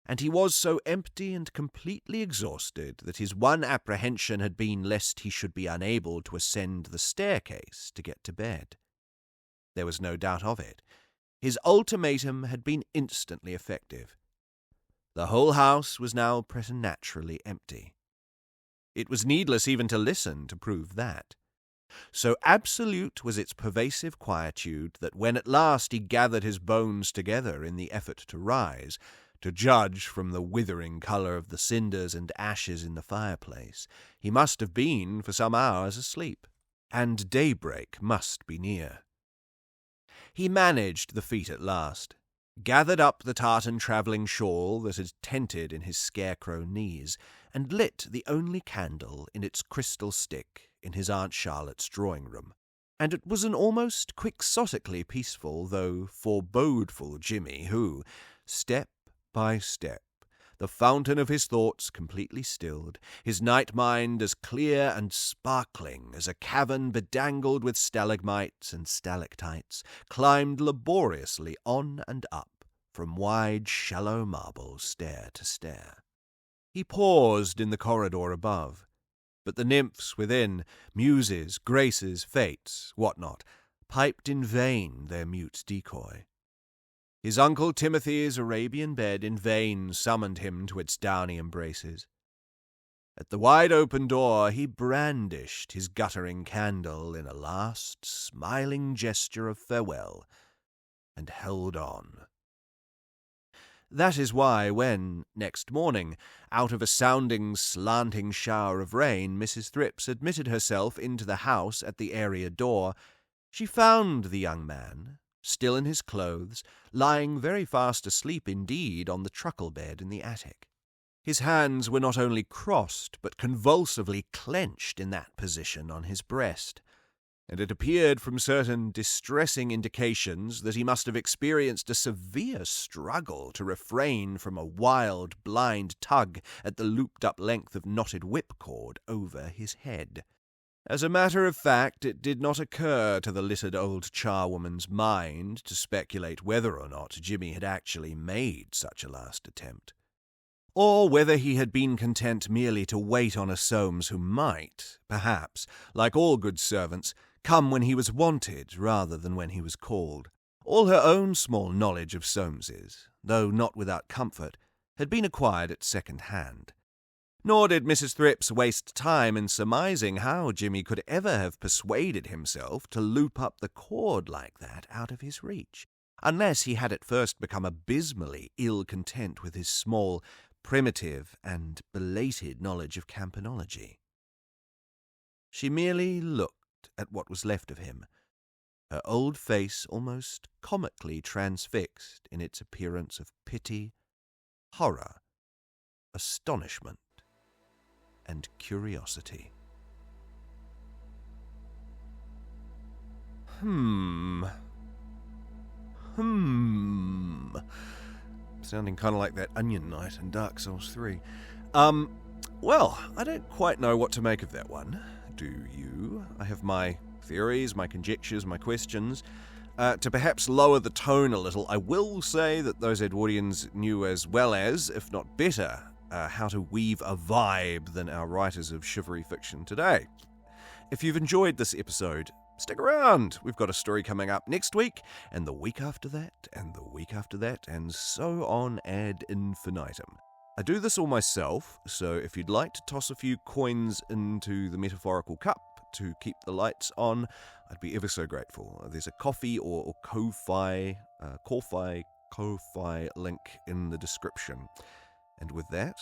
and he was so empty and completely exhausted that his one apprehension had been lest he should be unable to ascend the staircase to get to bed. There was no doubt of it. His ultimatum had been instantly effective. The whole house was now preternaturally empty. It was needless even to listen to prove that. So absolute was its pervasive quietude that when at last he gathered his bones together in the effort to rise, to judge from the withering colour of the cinders and ashes in the fireplace, he must have been for some hours asleep, and daybreak must be near. He managed the feat at last, gathered up the tartan travelling shawl that had tented in his scarecrow knees, and lit the only candle in its crystal stick in his Aunt Charlotte's drawing-room, and it was an almost quixotically peaceful, though forebodeful Jimmy who, step by step, the fountain of his thoughts completely stilled, his night-mind as clear and sparkling as a cavern bedangled with stalagmites and stalactites, climbed laboriously on and up from wide, shallow marble stair to stair. He paused in the corridor above, but the nymphs within, muses, graces, fates, what not, piped in vain their mute decoy. His Uncle Timothy's Arabian bed in vain summoned him to its downy embraces. At the wide-open door he brandished his guttering candle in a last smiling gesture of farewell, and held on. That is why when, next morning, out of a sounding, slanting shower of rain, Mrs. Thrips admitted herself into the house at the area door, she found the young man, still in his clothes, lying very fast asleep indeed on the truckle bed in the attic. His hands were not only crossed, but convulsively clenched in that position on his breast, and it appeared from certain distressing indications that he must have experienced a severe struggle to refrain from a wild, blind tug at the looped-up length of knotted whipcord over his head. As a matter of fact, it did not occur to the littered old charwoman's mind to speculate whether or not Jimmy had actually made such a last attempt, or whether he had been content merely to wait on a Soames who might, perhaps, like all good servants, come when he was wanted rather than when he was called. All her own small knowledge of Soames's, though not without comfort, had been acquired at second hand. Nor did Mrs. Thrips waste time in surmising how Jimmy could ever have persuaded himself to loop up the cord like that out of his reach, unless he had at first become abysmally ill-content with his small, primitive, and belated knowledge of campanology. She merely looked at what was left of him, her old face almost comically transfixed in its appearance of pity, horror, astonishment, and curiosity. Sounding kind of like that Onion Knight in Dark Souls 3. Well, I don't quite know what to make of that one. Do you? I have my theories, my conjectures, my questions. To perhaps lower the tone a little, I will say that those Edwardians knew as well as, if not better, how to weave a vibe than our writers of chivalry fiction today. If you've enjoyed this episode, stick around. We've got a story coming up next week, and the week after that, and the week after that, and so on ad infinitum. I do this all myself, so if you'd like to toss a few coins into the metaphorical cup to keep the lights on, I'd be ever so grateful. There's a Ko-fi or Ko-fi link in the description. And with that,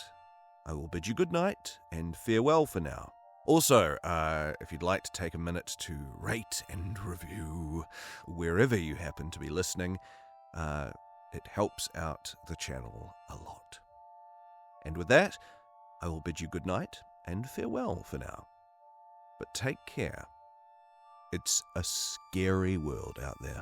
I will bid you good night and farewell for now. Also, if you'd like to take a minute to rate and review wherever you happen to be listening, it helps out the channel a lot. And with that, I will bid you good night and farewell for now. But take care. It's a scary world out there.